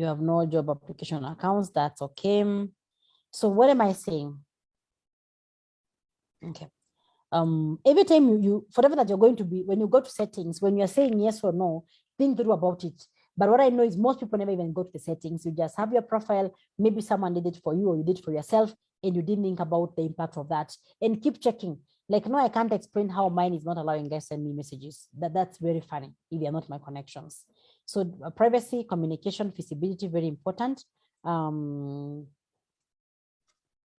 have no job application accounts. That's okay. So what am I saying? Okay. Every time you whatever that you're going to be, when you go to settings, when you're saying yes or no, think through about it. But what I know is most people never even go to the settings. You just have your profile. Maybe someone did it for you or you did it for yourself and you didn't think about the impact of that. And keep checking. Like, no, I can't explain how mine is not allowing guys to send me messages. That's very funny if they're not my connections. So privacy, communication, feasibility, very important.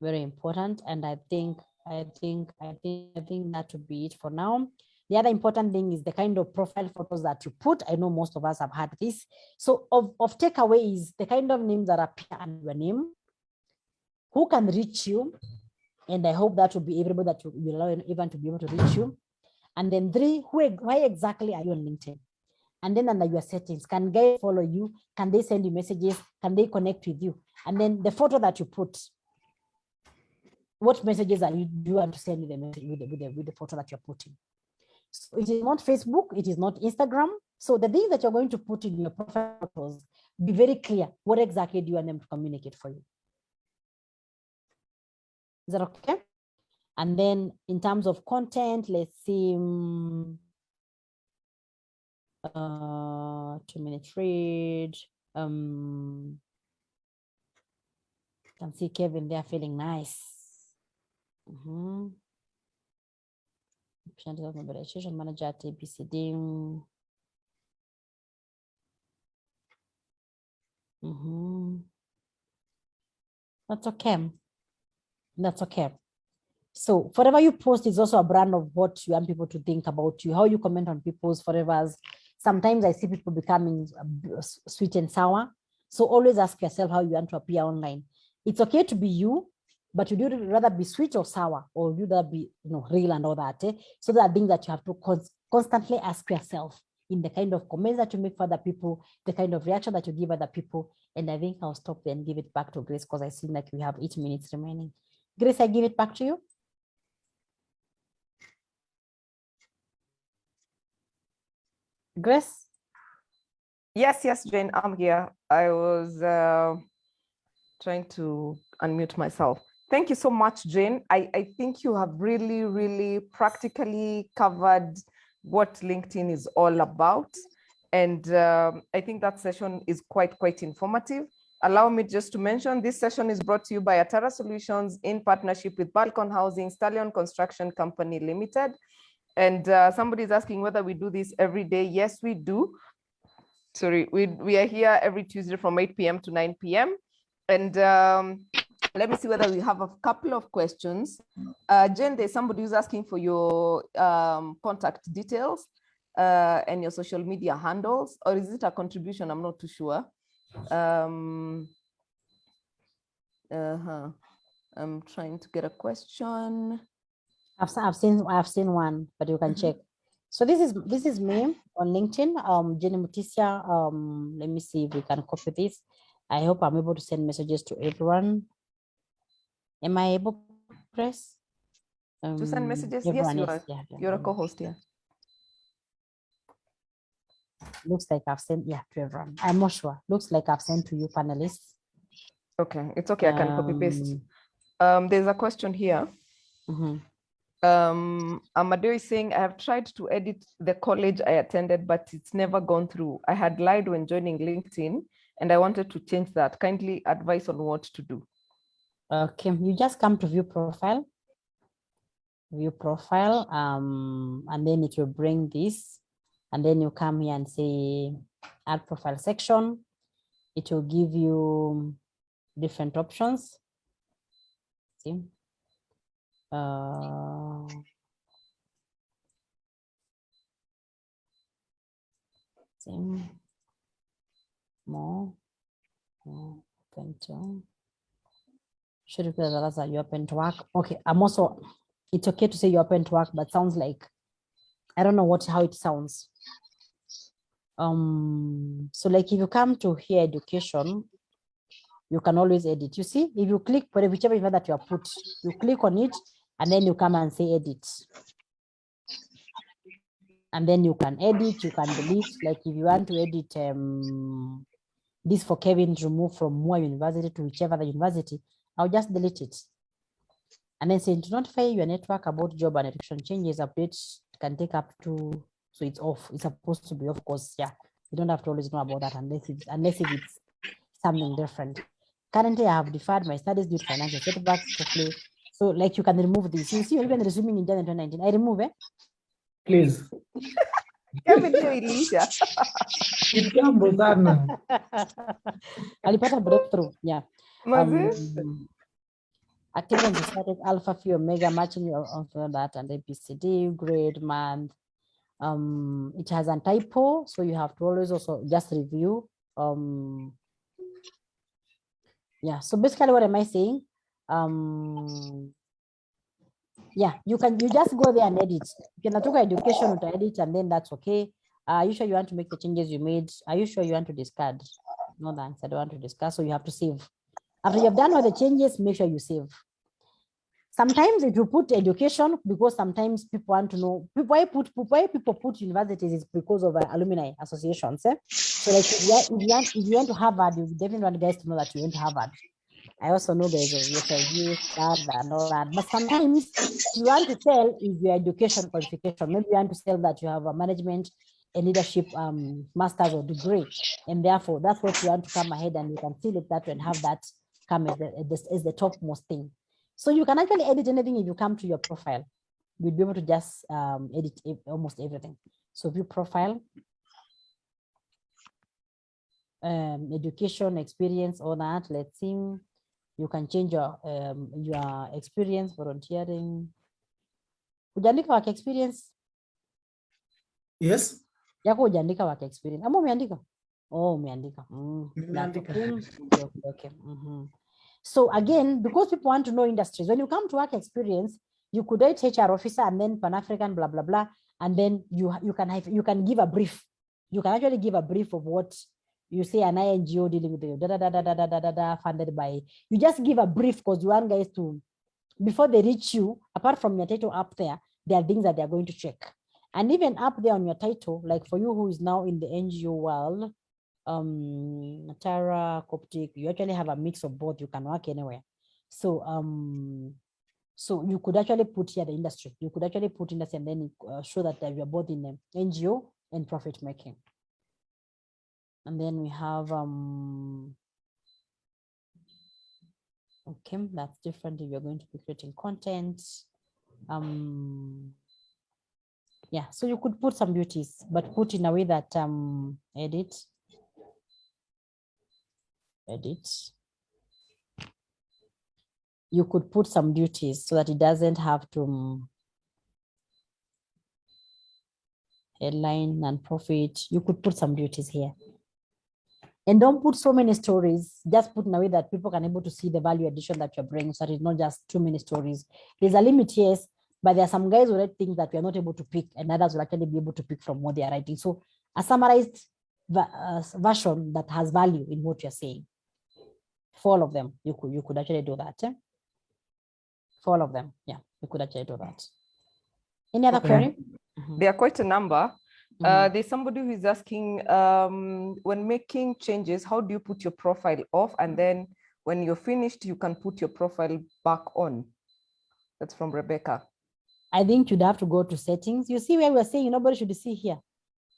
Very important. And I think that would be it for now. The other important thing is the kind of profile photos that you put. I know most of us have had this. So of takeaway is the kind of names that appear under your name, who can reach you. And I hope that will be everybody that will allow everyone to be able to reach you. And then 3, why exactly are you on LinkedIn? And then under your settings, can guys follow you? Can they send you messages? Can they connect with you? And then the photo that you put, what messages do you want to send with the photo that you're putting? So it is not Facebook, it is not Instagram. So the things that you're going to put in your profile photos, be very clear. What exactly do you want them to communicate for you? Is that okay? And then in terms of content, let's see, 2-minute read. Can see Kevin there feeling nice. Mobilization manager at ABCD. That's okay. That's okay. So whatever you post is also a brand of what you want people to think about you, how you comment on people's forevers. Sometimes I see people becoming sweet and sour. So always ask yourself how you want to appear online. It's okay to be you, but would you rather be sweet or sour, or would you rather be real and all that? So there are things that you have to constantly ask yourself in the kind of comments that you make for other people, the kind of reaction that you give other people. And I think I'll stop there and give it back to Grace because I see like we have 8 minutes remaining. Grace, I give it back to you. Grace? Yes, Jane, I'm here. I was trying to unmute myself. Thank you so much, Jane. I think you have really, really practically covered what LinkedIn is all about. And I think that session is quite informative. Allow me just to mention, this session is brought to you by Atara Solutions in partnership with Balcon Housing, Stallion Construction Company Limited. And somebody is asking whether we do this every day. Yes, we do. Sorry, we are here every Tuesday from 8 p.m. to 9 p.m. And let me see whether we have a couple of questions. Jen, there's somebody who's asking for your contact details and your social media handles, or is it a contribution? I'm not too sure. I'm trying to get a question. I've seen one, but you can check. So this is me on LinkedIn, Jenny Mutisia. Let me see if we can copy this. I hope I'm able to send messages to everyone. Am I able, Grace? To send messages? Yes, you are. Yeah, you're a co-host here. Looks like I've sent, to everyone. I'm not sure. Looks like I've sent to you panelists. Okay, it's okay. I can copy paste. There's a question here. Amadeo is saying, I have tried to edit the college I attended, but it's never gone through. I had lied when joining LinkedIn and I wanted to change that. Kindly advise on what to do. Okay, you just come to view profile, and then it will bring this, and then you come here and say add profile section. It will give you different options. See? More open to. Should it be that you're open to work? Okay, I'm also, it's okay to say you're open to work, but sounds like, I don't know how it sounds. So like if you come to here education, you can always edit. You see, if you click for whichever event that you are put, you click on it and then you come and say edit. And then you can edit, you can delete. Like if you want to edit this for Kevin to move from Moore University to whichever other university, I'll just delete it. And then say to notify your network about job and education changes, updates can take up to, so it's off. It's supposed to be off, course. Yeah, you don't have to always know about that unless it's something different. Currently, I have deferred my studies due to financial setbacks. So like you can remove this. You see, even resuming in January 2019, I remove it. Please. Alipata breakthrough. Yeah. Active on the static alpha few omega matching on that and ABCD grade month It has a typo, so you have to always also just review. Yeah, so basically what am I saying? Yeah, you just go there and edit. You can talk education to edit, and then that's okay. Are you sure you want to make the changes you made? Are you sure you want to discard? No, thanks, I don't want to discard. So you have to save. After you've done all the changes, make sure you save. Sometimes it will put education because sometimes people want to know. Why people put universities is because of alumni associations. So like if you went to Harvard, you definitely want guys to know that you went to Harvard. I also know guys of USIU, that and all that. But sometimes you want to sell is your education qualification. Maybe you want to sell that you have a management and leadership master's or degree. And therefore, that's what you want to come ahead and you can seal it that way and have that come as the topmost thing. So you can actually edit anything if you come to your profile. You'll be able to just edit almost everything. So view profile, education, experience, all that. Let's see. You can change your experience, volunteering. Ujaandika work experience? Yes. Yako ujaandika work experience. Ama umeandika? Oh, umeandika. Okay. So again, because people want to know industries, when you come to work experience, you could write HR officer and then Pan-African, blah, blah, blah. And then you can give a brief. You can actually give a brief of what you say an INGO dealing with the funded by. You just give a brief because you want guys to, before they reach you, apart from your title up there are things that they're going to check. And even up there on your title, like for you who is now in the NGO world, Tara, Coptic, you actually have a mix of both. You can work anywhere. So so you could actually put here the industry. You could actually put industry and then show that you're both in the NGO and profit making. And then we have okay, that's different if you're going to be creating content. Yeah, so you could put some beauties, but put in a way that edit. You could put some duties so that it doesn't have to headline and profit. You could put some duties here. And don't put so many stories, just put in a way that people can able to see the value addition that you're bringing, so that it's not just too many stories. There's a limit, yes, but there are some guys who write things that we are not able to pick, and others will actually be able to pick from what they are writing. So a summarized version that has value in what you're saying. For all of them, you could actually do that. For all of them, yeah, you could actually do that. Any other query? There are quite a number. There's somebody who is asking, when making changes, how do you put your profile off? And then when you're finished, you can put your profile back on. That's from Rebecca. I think you'd have to go to settings. You see where we're saying nobody should see here,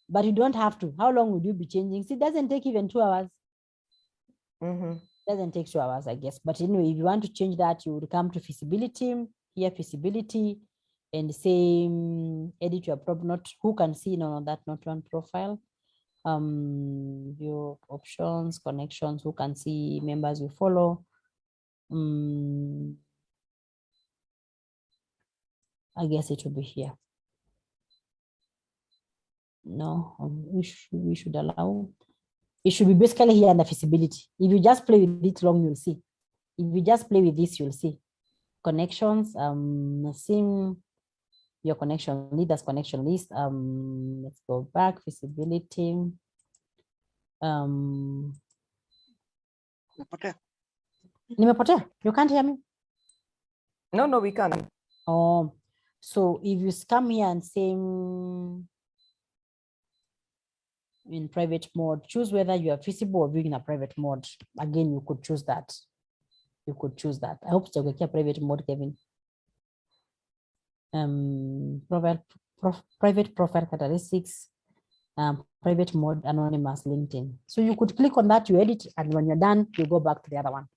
but you don't have to. How long would you be changing? See, it doesn't take even 2 hours. Doesn't take 2 hours, I guess. But anyway, if you want to change that, you would come to feasibility, here feasibility, and say edit your prop, not who can see, no, that not one profile. View options, connections, who can see members you follow. I guess it will be here. No, we should allow. It should be basically here under feasibility. If you just play with it long, you'll see. If you just play with this, you'll see. Connections, sim, your connection leaders connection list. Let's go back, feasibility. Nimepotea? You can't hear me? No, we can. Oh, so if you come here and say in private mode, choose whether you are feasible or viewing in a private mode. Again, you could choose that. You could choose that. I hope it's okay, private mode, Kevin. Private profile characteristics, private mode, anonymous, LinkedIn. So you could click on that, you edit, and when you're done, you go back to the other one.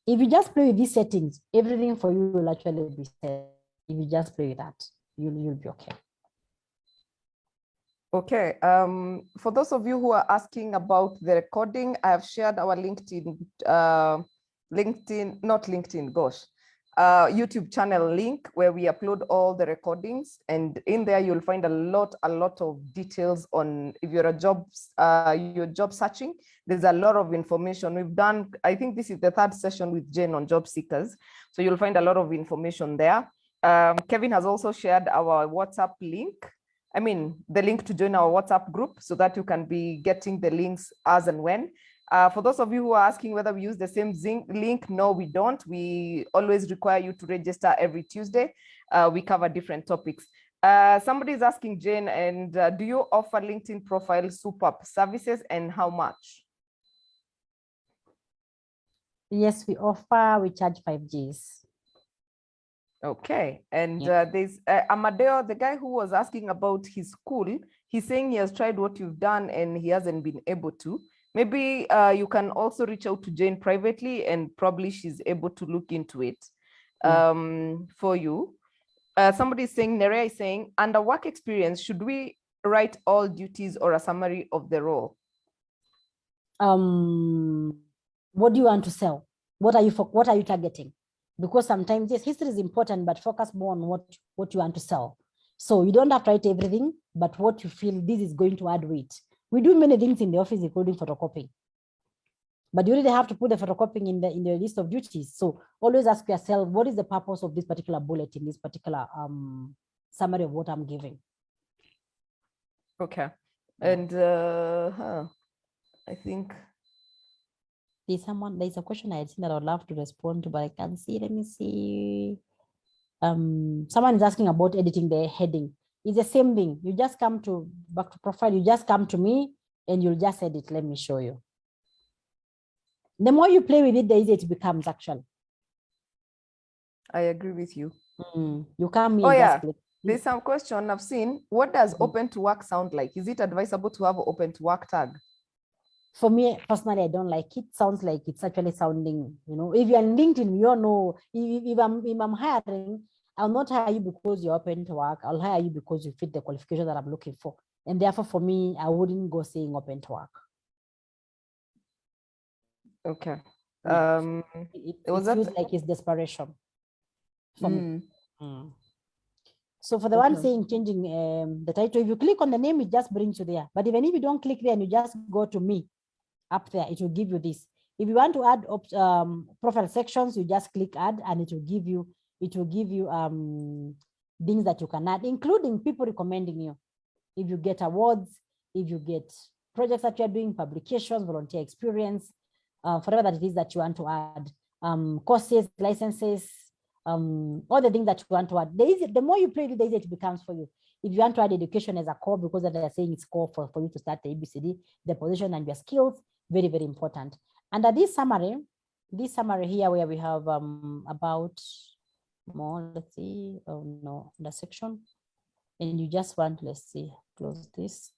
If you just play with these settings, everything for you will actually be set. If you just play with that, you'll be okay. Okay, for those of you who are asking about the recording, I have shared our LinkedIn, YouTube channel link where we upload all the recordings, and in there you'll find a lot of details on if you're job searching. There's a lot of information we've done. I think this is the third session with Jane on job seekers, so you'll find a lot of information there. Kevin has also shared our WhatsApp link. I mean, the link to join our WhatsApp group so that you can be getting the links as and when. For those of you who are asking whether we use the same link, no, we don't. We always require you to register every Tuesday. We cover different topics. Somebody is asking, Jane, and do you offer LinkedIn profile soup-up services, and how much? Yes, we offer, we charge 5Gs. Okay, and there's Amadeo, the guy who was asking about his school. He's saying he has tried what you've done and he hasn't been able to. Maybe you can also reach out to Jane privately, and probably she's able to look into it for you. Somebody is saying, Nerea is saying, under work experience, should we write all duties or a summary of the role? What do you want to sell? What are you targeting? Because sometimes, yes, history is important, but focus more on what you want to sell. So you don't have to write everything, but what you feel this is going to add weight. We do many things in the office, including photocopying. But you really have to put the photocopying in the list of duties. So always ask yourself, what is the purpose of this particular bullet in this particular summary of what I'm giving? Okay. And I think there's a question I had seen that I would love to respond to, but I can't see. Let me see. Someone is asking about editing the heading. It's the same thing. You just come back to profile, you just come to me and you'll just edit. Let me show you. The more you play with it, the easier it becomes actually. I agree with you. You come in. Oh yeah, there's some question I've seen. What does open to work sound like? Is it advisable to have open to work tag? For me personally, I don't like it. Sounds like it's actually sounding, if you're on LinkedIn, you all know, if I'm hiring, I'll not hire you because you're open to work. I'll hire you because you fit the qualification that I'm looking for. And therefore, for me, I wouldn't go saying open to work. Okay. It feels like it's desperation for me. So for the one saying changing the title, if you click on the name, it just brings you there. But even if you don't click there and you just go to me up there, it will give you this. If you want to add profile sections, you just click add and it will give you things that you can add, including people recommending you. If you get awards, if you get projects that you're doing, publications, volunteer experience, whatever that it is that you want to add, courses, licenses, all the things that you want to add. The more you play with it, the easier it becomes for you. If you want to add education as a core, because they're saying it's core for you to start the ABCD, the position and your skills, very, very important. Under this summary here where we have about more, let's see, oh no, the section, and you just want, let's see, close this.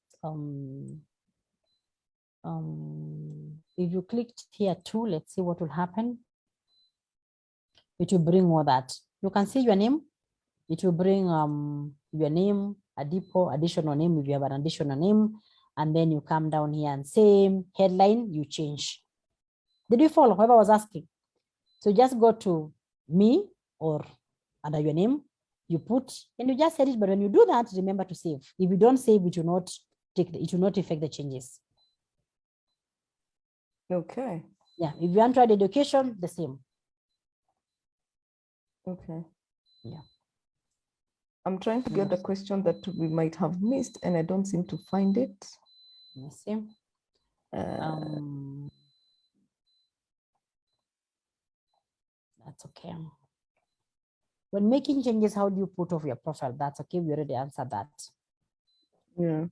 If you clicked here too, let's see what will happen. It will bring all that. You can see your name. It will bring your name, additional name if you have an additional name, and then you come down here and same headline, you change. Did you follow whoever was asking? So just go to me or under your name, you put, and you just edit, but when you do that, remember to save. If you don't save, it will not affect the changes. Okay. Yeah, if you want to add education, the same. Okay. Yeah. I'm trying to get the question that we might have missed, and I don't seem to find it. Let me see. That's okay. When making changes, how do you put off your profile? That's okay. We already answered that. Yeah.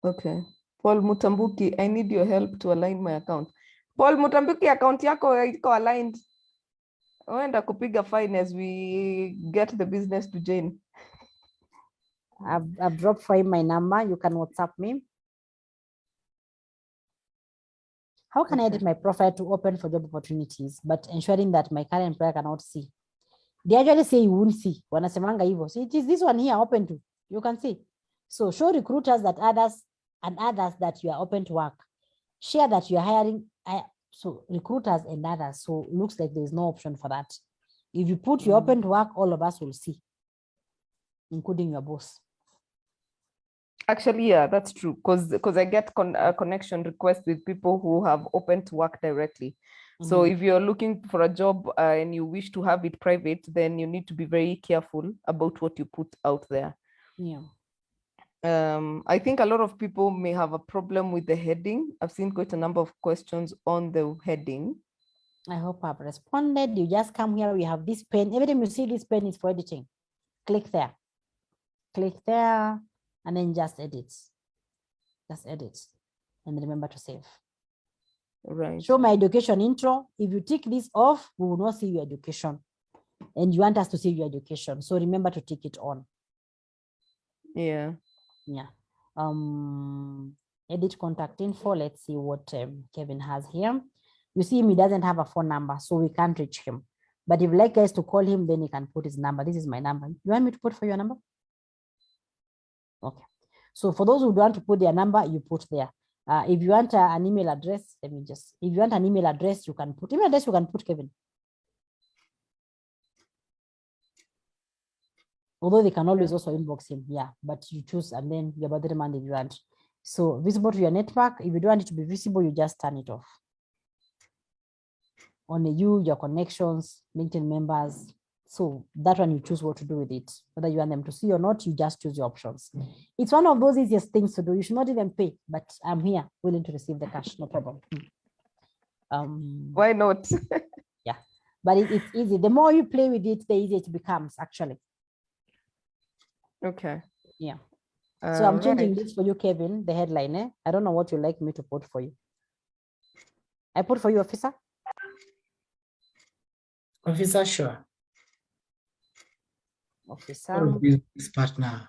Okay. Paul Mutambuki, I need your help to align my account. Paul Mutambuki, account yako iko aligned. Uenda kupiga fine as we get the business to Jane. I've dropped for him my number. You can WhatsApp me. How can I edit my profile to open for job opportunities, but ensuring that my current employer cannot see? They actually say you won't see. Wanasemanga hivyo. So it is this one here open to. You can see. So show recruiters that others that you are open to work. Share that you are hiring. So recruiters and others. So it looks like there's no option for that. If you put your open to work, all of us will see, including your boss. Actually, yeah, that's true. Because I get connection requests with people who have open to work directly. So if you're looking for a job and you wish to have it private, then you need to be very careful about what you put out there. Yeah. I think a lot of people may have a problem with the heading. I've seen quite a number of questions on the heading. I hope I've responded. You just come here, we have this pen. Every time you see this pen is for editing. Click there. Click there, and then just edit. Just edit. And remember to save. Right. Show my education intro. If you tick this off, we will not see your education. And you want us to see your education. So remember to tick it on. Yeah. Yeah. Edit contact info. Let's see what Kevin has here. You see him, he doesn't have a phone number, so we can't reach him. But if you like us to call him, then he can put his number. This is my number. You want me to put for your number? Okay. So for those who want to put their number, you put there. If you want an email address, if you want an email address, you can put email address, you can put Kevin. Although they can always also inbox him, yeah, but you choose and then your birthday month if you want. So visible to your network. If you don't want it to be visible, you just turn it off. Only you, your connections, LinkedIn members. So that one you choose what to do with it. Whether you want them to see or not, you just choose your options. It's one of those easiest things to do. You should not even pay, but I'm here willing to receive the cash, no problem. Why not? Yeah, but it's easy. The more you play with it, the easier it becomes actually. Okay. Yeah. So I'm changing right. this for you, Kevin, the headline. I don't know what you like me to put for you. I put for you, officer. Officer, sure. Officer. Or business partner.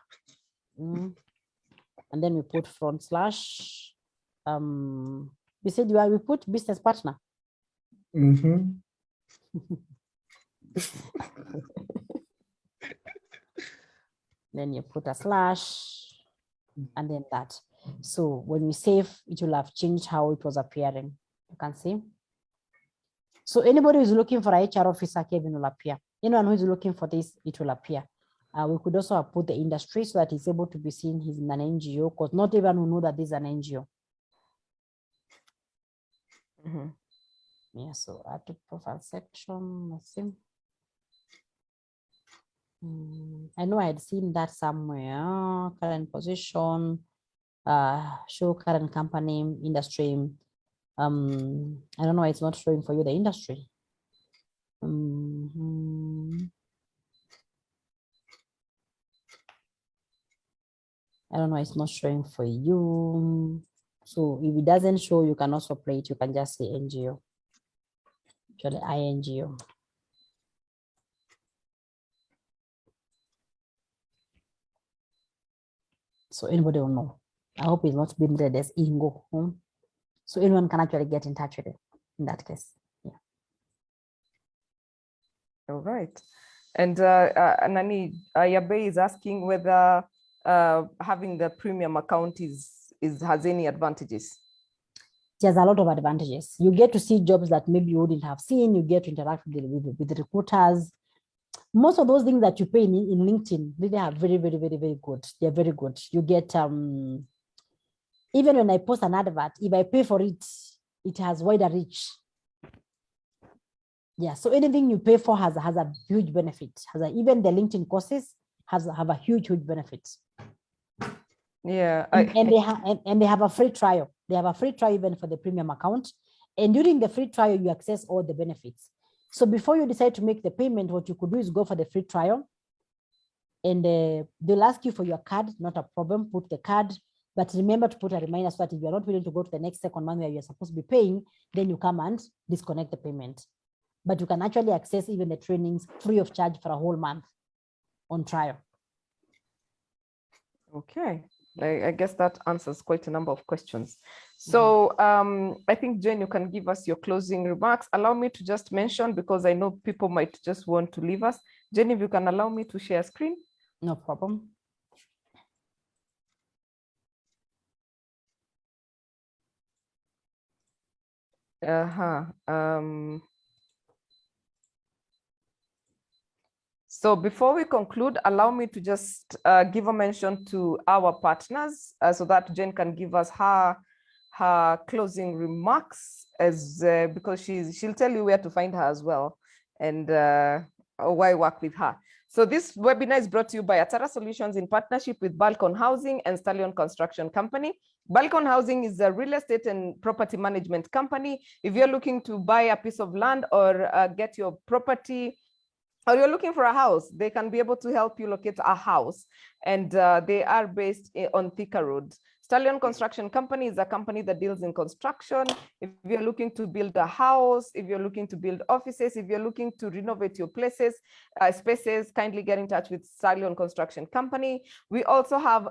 And then we put front slash. We said we put business partner. Mm-hmm. Then you put a slash and then that. So when we save, it will have changed how it was appearing. You can see. So anybody who's looking for a HR officer, Kevin will appear. Anyone who is looking for this, it will appear. We could also have put the industry so that it's able to be seen he's in an NGO, because not everyone will know that this is an NGO. Yeah, so add to profile section. Let's see. I know I had seen that somewhere. Current position, show current company, industry. I don't know why it's not showing for you the industry. I don't know why it's not showing for you. So if it doesn't show, you can also play it. You can just say NGO. Actually, INGO. So anybody will know. I hope it's not been read as Ingo. So anyone can actually get in touch with it in that case. Yeah. All right. And Nani Yabe is asking whether having the premium account has any advantages. There's a lot of advantages. You get to see jobs that maybe you wouldn't have seen. You get to interact with the recruiters. Most of those things that you pay in LinkedIn, they are very, very, very, very good. They're very good. You get, even when I post an advert, if I pay for it, it has wider reach. Yeah, so anything you pay for has a huge benefit. Even the LinkedIn courses have a huge benefit. Yeah, and they have a free trial. They have a free trial even for the premium account. And during the free trial, you access all the benefits. So before you decide to make the payment, what you could do is go for the free trial. And they'll ask you for your card, not a problem, put the card. But remember to put a reminder so that if you're not willing to go to the next second month where you're supposed to be paying, then you come and disconnect the payment. But you can actually access even the trainings free of charge for a whole month on trial. Okay. I guess that answers quite a number of questions. So I think, Jen, you can give us your closing remarks. Allow me to just mention, because I know people might just want to leave us. Jen, if you can allow me to share screen. No problem. So before we conclude, allow me to just give a mention to our partners so that Jane can give us her closing remarks, as because she'll tell you where to find her as well, and why work with her. So this webinar is brought to you by Atara Solutions in partnership with Balcon Housing and Stallion Construction Company. Balcon Housing is a real estate and property management company. If you're looking to buy a piece of land or get your property, or you're looking for a house, they can be able to help you locate a house. And they are based on Thika Road. Stallion Construction Company is a company that deals in construction. If you're looking to build a house, if you're looking to build offices, if you're looking to renovate your places, spaces, kindly get in touch with Stallion Construction Company. We also have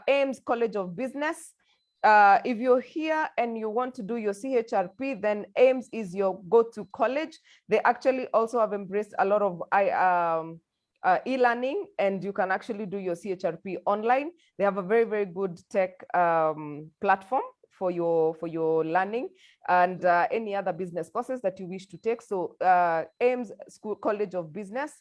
Ames College of Business. If you're here and you want to do your CHRP, then Ames is your go-to college. They actually also have embraced a lot of e-learning, and you can actually do your CHRP online. They have a very, very good tech platform for your learning and any other business courses that you wish to take. So Ames College of Business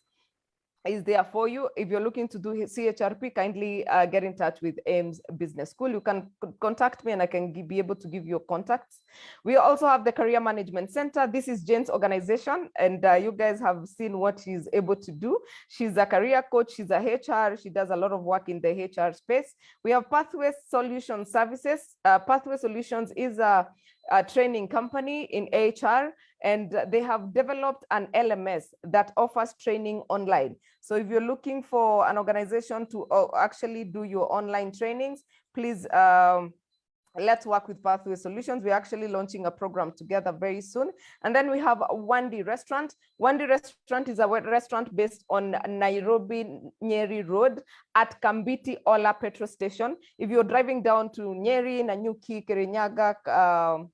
is there for you. If you're looking to do CHRP, kindly get in touch with Ames Business School. You can contact me and I can be able to give you contacts. We also have the Career Management Center. This is Jane's organization, and you guys have seen what she's able to do. She's a career coach, she's a HR, she does a lot of work in the HR space. We have Pathway Solution Services. Pathway Solutions is a training company in HR, and they have developed an LMS that offers training online. So if you're looking for an organization to actually do your online trainings, please let's work with Pathway Solutions. We're actually launching a program together very soon. And then we have Wandi Restaurant. Wandi Restaurant is a restaurant based on Nairobi Nyeri Road at Kambiti Ola petrol station. If you're driving down to Nyeri, Nanyuki, Kirinyaga,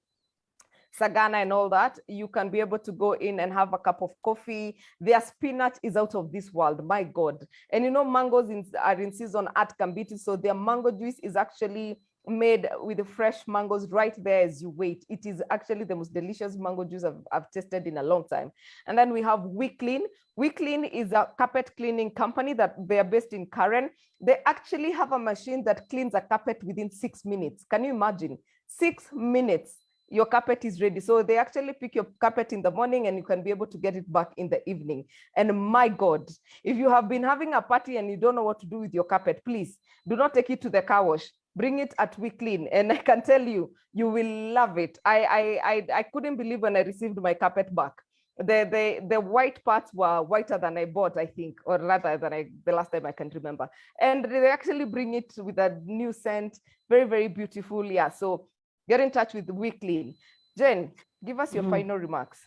Sagana and all that, you can be able to go in and have a cup of coffee. Their spinach is out of this world, my God. And you know, mangoes are in season at Kambiti, so their mango juice is actually made with the fresh mangoes right there as you wait. It is actually the most delicious mango juice I've tasted in a long time. And then we have WeClean. WeClean is a carpet cleaning company that they are based in Karen. They actually have a machine that cleans a carpet within 6 minutes. Can you imagine? 6 minutes. Your carpet is ready. So they actually pick your carpet in the morning and you can be able to get it back in the evening. And my God, if you have been having a party and you don't know what to do with your carpet, please do not take it to the car wash. Bring it at WeClean, and I can tell you, you will love it. I couldn't believe when I received my carpet back. The white parts were whiter than I bought, I think, or rather than the last time I can remember. And they actually bring it with a new scent, very, very beautiful. Yeah, so get in touch with WeClean. Jen, give us your final remarks.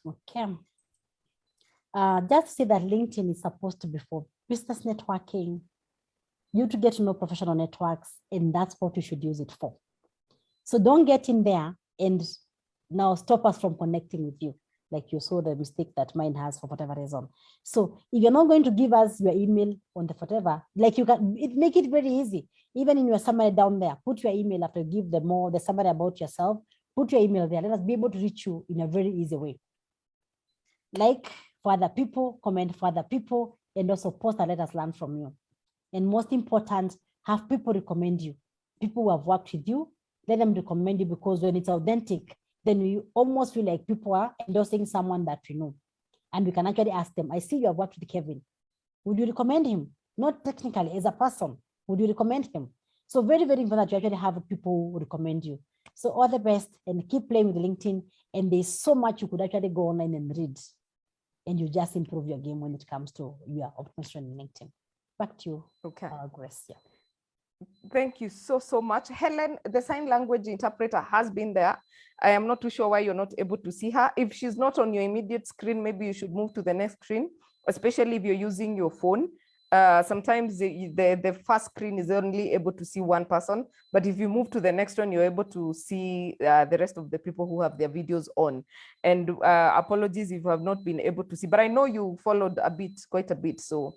Okay. Just say that LinkedIn is supposed to be for business networking, you to get to know professional networks, and that's what you should use it for. So don't get in there and now stop us from connecting with you, like you saw the mistake that mine has for whatever reason. So if you're not going to give us your email on the whatever, like you can make it very easy. Even in your summary down there, put your email after you give the summary about yourself, put your email there. Let us be able to reach you in a very easy way. Like for other people, comment for other people, and also post and let us learn from you. And most important, have people recommend you. People who have worked with you, let them recommend you, because when it's authentic, then we almost feel like people are endorsing someone that we know. And we can actually ask them, I see you have worked with Kevin. Would you recommend him? Not technically, as a person, would you recommend him? So very, very important that you actually have people who recommend you. So all the best, and keep playing with LinkedIn. And there's so much you could actually go online and read. And you just improve your game when it comes to your optimization in LinkedIn. Back to you, okay. Grace. Yeah. Thank you so much. Helen, the sign language interpreter has been there. I am not too sure why you're not able to see her. If she's not on your immediate screen, maybe you should move to the next screen, especially if you're using your phone. Sometimes the first screen is only able to see one person, but if you move to the next one, you're able to see the rest of the people who have their videos on. And apologies if you have not been able to see, but I know you followed quite a bit. So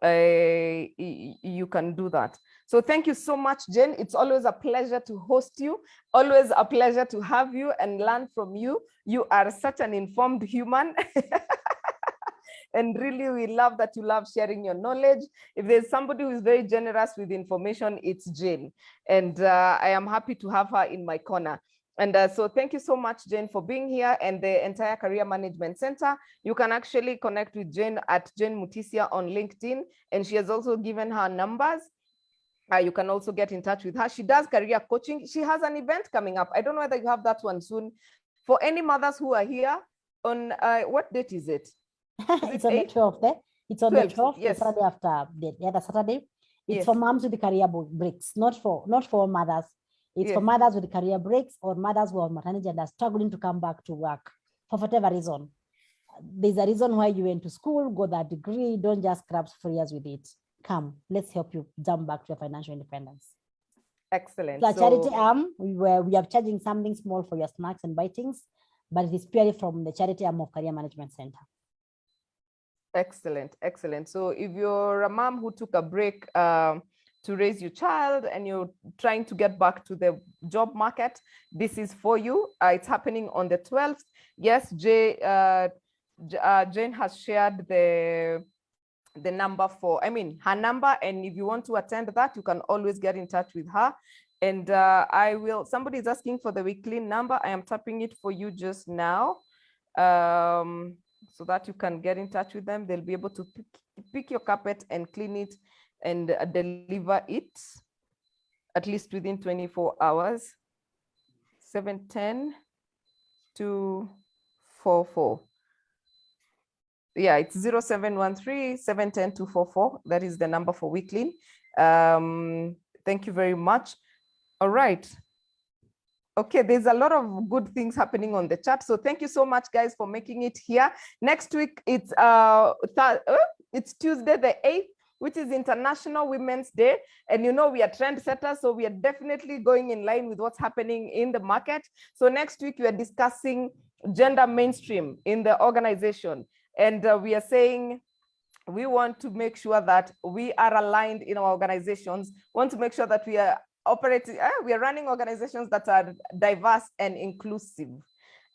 you can do that. So thank you so much, Jane. It's always a pleasure to host you, always a pleasure to have you and learn from you. You are such an informed human. And really, we love that you love sharing your knowledge. If there's somebody who is very generous with information, it's Jane. And I am happy to have her in my corner. And so thank you so much, Jane, for being here and the entire Career Management Center. You can actually connect with Jane at Jane Mutisia on LinkedIn. And she has also given her numbers. You can also get in touch with her. She does career coaching. She has an event coming up. I don't know whether you have that one soon. For any mothers who are here, on what date is it? It's on the 12th. It's on the 12th, yes. the Saturday after the other Saturday. It's Yes. for moms with the career breaks, not for mothers. It's for Yes. mothers with career breaks or mothers who are maternity and are struggling to come back to work for whatever reason. There's a reason why you went to school, got that degree. Don't just grab 4 years with it. Come, let's help you jump back to your financial independence. Excellent. So charity arm, we are charging something small for your snacks and buy things, but it is purely from the charity arm of Career Management Center. Excellent, excellent. So if you're a mom who took a break to raise your child and you're trying to get back to the job market, this is for you. It's happening on the 12th. Yes, Jane has shared the number for, her number. And if you want to attend that, you can always get in touch with her. And somebody is asking for the weekly number. I am tapping it for you just now. So that you can get in touch with them. They'll be able to pick your carpet and clean it and deliver it at least within 24 hours. 710 244. Yeah, it's 0713 710 244. That is the number for weekly. Thank you very much. All right. Okay, there's a lot of good things happening on the chat. So thank you so much, guys, for making it here. Next week, it's Tuesday the 8th, which is International Women's Day. And we are trendsetters, so we are definitely going in line with what's happening in the market. So next week, we are discussing gender mainstream in the organization. And we are saying we want to make sure that we are aligned in our organizations, want to make sure that we are we are running organizations that are diverse and inclusive,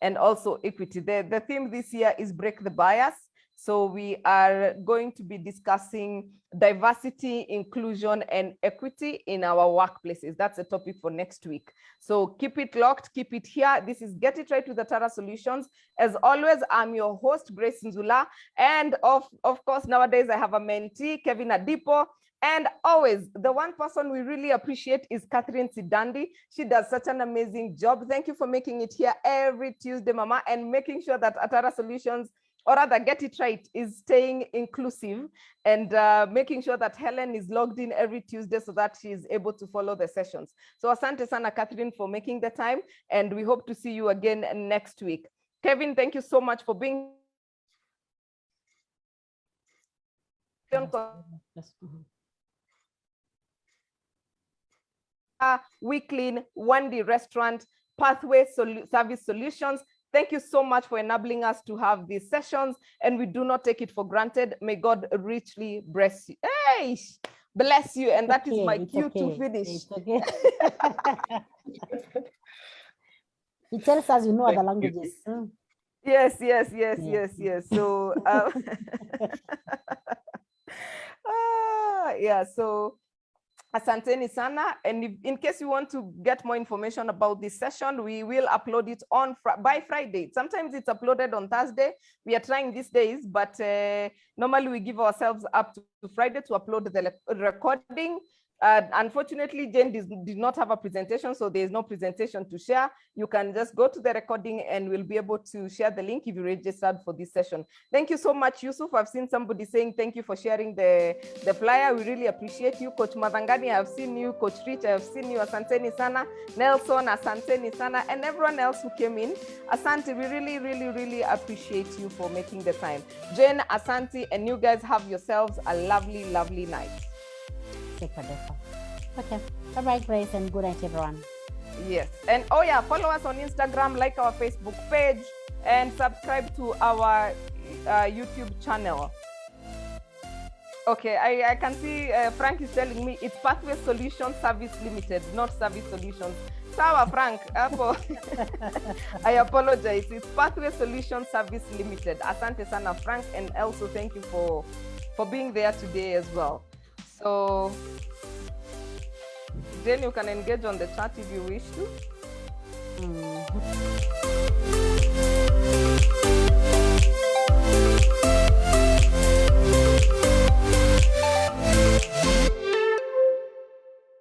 and also equity. The theme this year is break the bias. So we are going to be discussing diversity, inclusion, and equity in our workplaces. That's a topic for next week. So keep it locked, keep it here. This is Get It Right with Atara Solutions. As always, I'm your host, Grace Nzula. And of course, nowadays I have a mentee, Kevin Adipo. And always, the one person we really appreciate is Catherine Sidandi. She does such an amazing job. Thank you for making it here every Tuesday, Mama, and making sure that Atara Solutions, or rather Get It Right, is staying inclusive and making sure that Helen is logged in every Tuesday so that she is able to follow the sessions. So asante sana, Catherine, for making the time, and we hope to see you again next week. Kevin, thank you so much for being We Clean, Wendy Restaurant, Pathway Service Solutions. Thank you so much for enabling us to have these sessions, and we do not take it for granted. May God richly bless you. Hey, bless you, and that is my cue to finish. It's okay. It tells us you know other languages. Yes. So, yeah, so asanteni sana. And if, in case you want to get more information about this session, we will upload it on by Friday. Sometimes it's uploaded on Thursday. We are trying these days, but normally we give ourselves up to Friday to upload the recording. Unfortunately, Jane did not have a presentation, so there is no presentation to share. You can just go to the recording and we'll be able to share the link if you registered for this session. Thank you so much, Yusuf. I've seen somebody saying thank you for sharing the flyer. We really appreciate you. Coach Madangani, I've seen you. Coach Rich, I've seen you. Asanteni sana. Nelson, asanteni sana. And everyone else who came in. Asante, we really appreciate you for making the time. Jane, Asante, and you guys have yourselves a lovely night. Okay. Bye-bye, Grace, and good night, everyone. Yes. And oh yeah, follow us on Instagram, like our Facebook page, and subscribe to our YouTube channel. Okay, I can see Frank is telling me it's Pathway Solutions Service Limited, not Service Solutions. Sawa, Frank. I apologize. It's Pathway Solutions Service Limited. Asante sana, Frank, and also thank you for being there today as well. So then you can engage on the chat if you wish to.